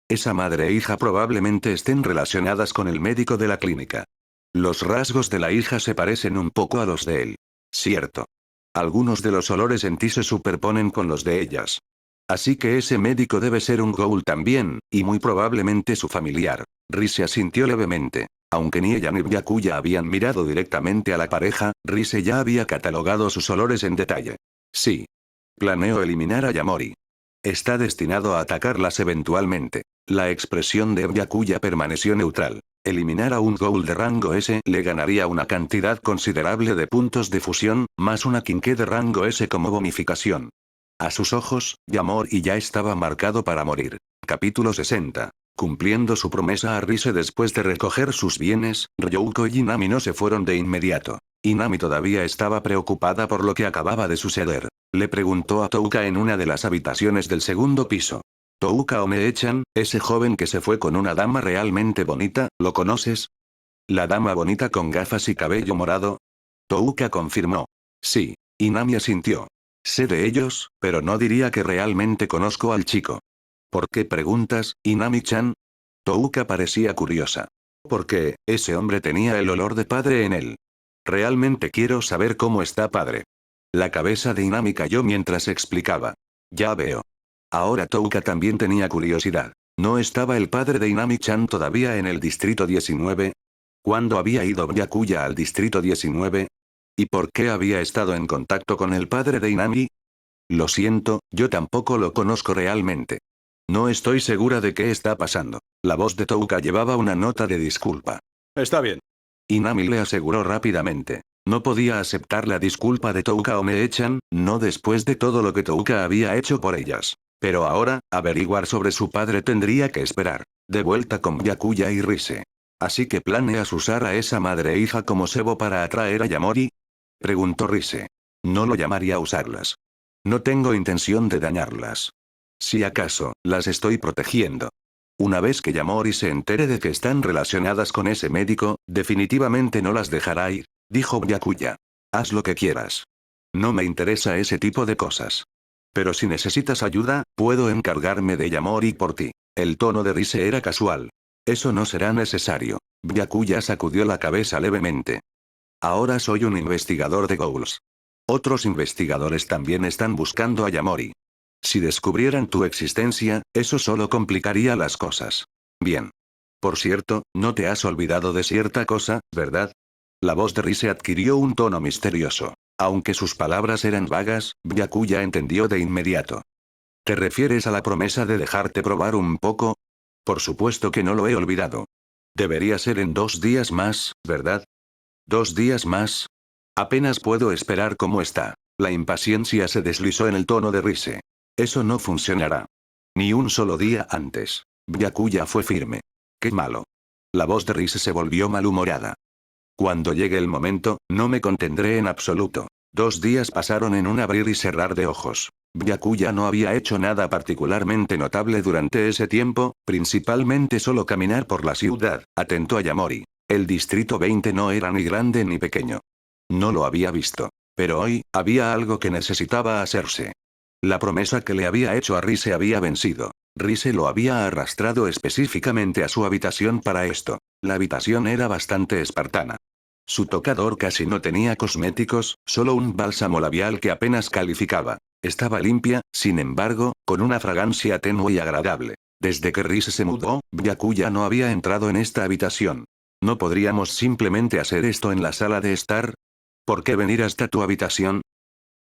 Esa madre e hija probablemente estén relacionadas con el médico de la clínica. Los rasgos de la hija se parecen un poco a los de él. Cierto. Algunos de los olores en ti se superponen con los de ellas. Así que ese médico debe ser un ghoul también, y muy probablemente su familiar. Rise asintió levemente. Aunque ni ella ni Byakuya habían mirado directamente a la pareja, Rise ya había catalogado sus olores en detalle. Sí. Planeo eliminar a Yamori. Está destinado a atacarlas eventualmente. La expresión de Byakuya permaneció neutral. Eliminar a un ghoul de rango S le ganaría una cantidad considerable de puntos de fusión, más una Kinke de rango S como bonificación. A sus ojos, Yamori ya estaba marcado para morir. Capítulo 60. Cumpliendo su promesa a Rise después de recoger sus bienes, Ryouko y Inami no se fueron de inmediato. Inami todavía estaba preocupada por lo que acababa de suceder. Le preguntó a Touka en una de las habitaciones del segundo piso. Touka Ome-chan, ese joven que se fue con una dama realmente bonita, ¿lo conoces? ¿La dama bonita con gafas y cabello morado? Touka confirmó. Sí. Inami asintió. Sé de ellos, pero no diría que realmente conozco al chico. ¿Por qué preguntas, Inami-chan? Touka parecía curiosa. Porque, ese hombre tenía el olor de padre en él. Realmente quiero saber cómo está padre. La cabeza de Inami cayó mientras explicaba. Ya veo. Ahora Touka también tenía curiosidad. ¿No estaba el padre de Inami-chan todavía en el distrito 19? ¿Cuándo había ido Byakuya al distrito 19? ¿Y por qué había estado en contacto con el padre de Inami? Lo siento, yo tampoco lo conozco realmente. No estoy segura de qué está pasando. La voz de Touka llevaba una nota de disculpa. Está bien. Inami le aseguró rápidamente. No podía aceptar la disculpa de Touka Ome-chan, no después de todo lo que Touka había hecho por ellas. Pero ahora, averiguar sobre su padre tendría que esperar. De vuelta con Byakuya y Rise. ¿Así que planeas usar a esa madre e hija como cebo para atraer a Yamori? Preguntó Rise. No lo llamaría usarlas. No tengo intención de dañarlas. Si acaso, las estoy protegiendo. Una vez que Yamori se entere de que están relacionadas con ese médico, definitivamente no las dejará ir, dijo Byakuya. Haz lo que quieras. No me interesa ese tipo de cosas. Pero si necesitas ayuda, puedo encargarme de Yamori por ti. El tono de Rise era casual. Eso no será necesario. Byakuya sacudió la cabeza levemente. Ahora soy un investigador de ghouls. Otros investigadores también están buscando a Yamori. Si descubrieran tu existencia, eso solo complicaría las cosas. Bien. Por cierto, no te has olvidado de cierta cosa, ¿verdad? La voz de Rise adquirió un tono misterioso. Aunque sus palabras eran vagas, Byakuya entendió de inmediato. ¿Te refieres a la promesa de dejarte probar un poco? Por supuesto que no lo he olvidado. Debería ser en 2 días más, ¿verdad? ¿2 días más? Apenas puedo esperar cómo está. La impaciencia se deslizó en el tono de Rise. Eso no funcionará. Ni un solo día antes. Byakuya fue firme. Qué malo. La voz de Rise se volvió malhumorada. Cuando llegue el momento, no me contendré en absoluto. 2 días pasaron en un abrir y cerrar de ojos. Byakuya no había hecho nada particularmente notable durante ese tiempo, principalmente solo caminar por la ciudad, atento a Yamori. El distrito 20 no era ni grande ni pequeño. No lo había visto. Pero hoy, había algo que necesitaba hacerse. La promesa que le había hecho a Rise había vencido. Rise lo había arrastrado específicamente a su habitación para esto. La habitación era bastante espartana. Su tocador casi no tenía cosméticos, solo un bálsamo labial que apenas calificaba. Estaba limpia, sin embargo, con una fragancia tenue y agradable. Desde que Rise se mudó, Byakuya no había entrado en esta habitación. ¿No podríamos simplemente hacer esto en la sala de estar? ¿Por qué venir hasta tu habitación?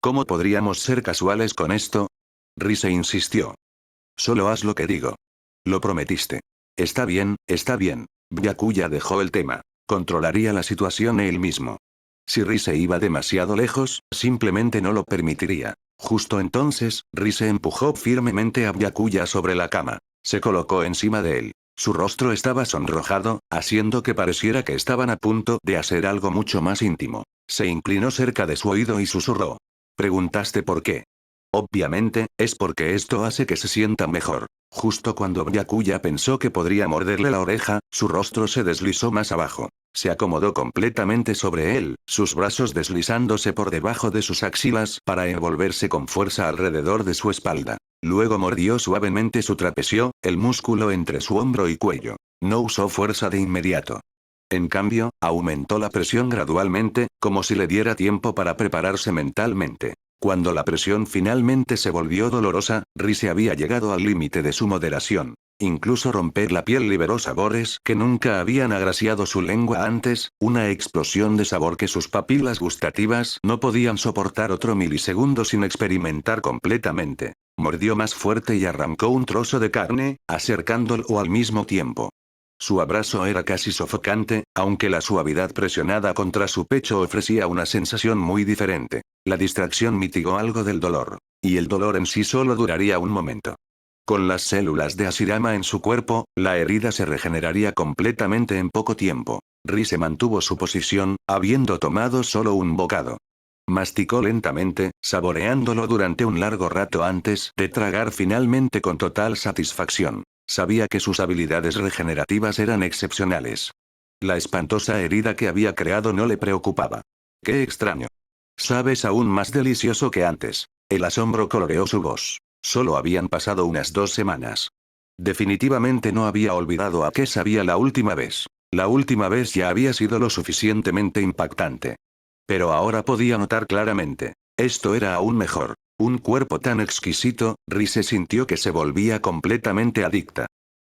¿Cómo podríamos ser casuales con esto? Rise insistió. Solo haz lo que digo. Lo prometiste. Está bien, está bien. Byakuya dejó el tema. Controlaría la situación él mismo. Si Rise iba demasiado lejos, simplemente no lo permitiría. Justo entonces, Rise empujó firmemente a Byakuya sobre la cama. Se colocó encima de él. Su rostro estaba sonrojado, haciendo que pareciera que estaban a punto de hacer algo mucho más íntimo. Se inclinó cerca de su oído y susurró. ¿Preguntaste por qué? Obviamente, es porque esto hace que se sienta mejor. Justo cuando Byakuya pensó que podría morderle la oreja, su rostro se deslizó más abajo. Se acomodó completamente sobre él, sus brazos deslizándose por debajo de sus axilas para envolverse con fuerza alrededor de su espalda. Luego mordió suavemente su trapecio, el músculo entre su hombro y cuello. No usó fuerza de inmediato. En cambio, aumentó la presión gradualmente, como si le diera tiempo para prepararse mentalmente. Cuando la presión finalmente se volvió dolorosa, Rise había llegado al límite de su moderación. Incluso romper la piel liberó sabores que nunca habían agraciado su lengua antes, una explosión de sabor que sus papilas gustativas no podían soportar otro milisegundo sin experimentar completamente. Mordió más fuerte y arrancó un trozo de carne, acercándolo al mismo tiempo. Su abrazo era casi sofocante, aunque la suavidad presionada contra su pecho ofrecía una sensación muy diferente. La distracción mitigó algo del dolor. Y el dolor en sí solo duraría un momento. Con las células de Hashirama en su cuerpo, la herida se regeneraría completamente en poco tiempo. Rise mantuvo su posición, habiendo tomado solo un bocado. Masticó lentamente, saboreándolo durante un largo rato antes de tragar finalmente con total satisfacción. Sabía que sus habilidades regenerativas eran excepcionales. La espantosa herida que había creado no le preocupaba. ¡Qué extraño! Sabes, aún más delicioso que antes. El asombro coloreó su voz. Solo habían pasado unas 2 semanas. Definitivamente no había olvidado a qué sabía la última vez. La última vez ya había sido lo suficientemente impactante. Pero ahora podía notar claramente. Esto era aún mejor. Un cuerpo tan exquisito, Rise sintió que se volvía completamente adicta.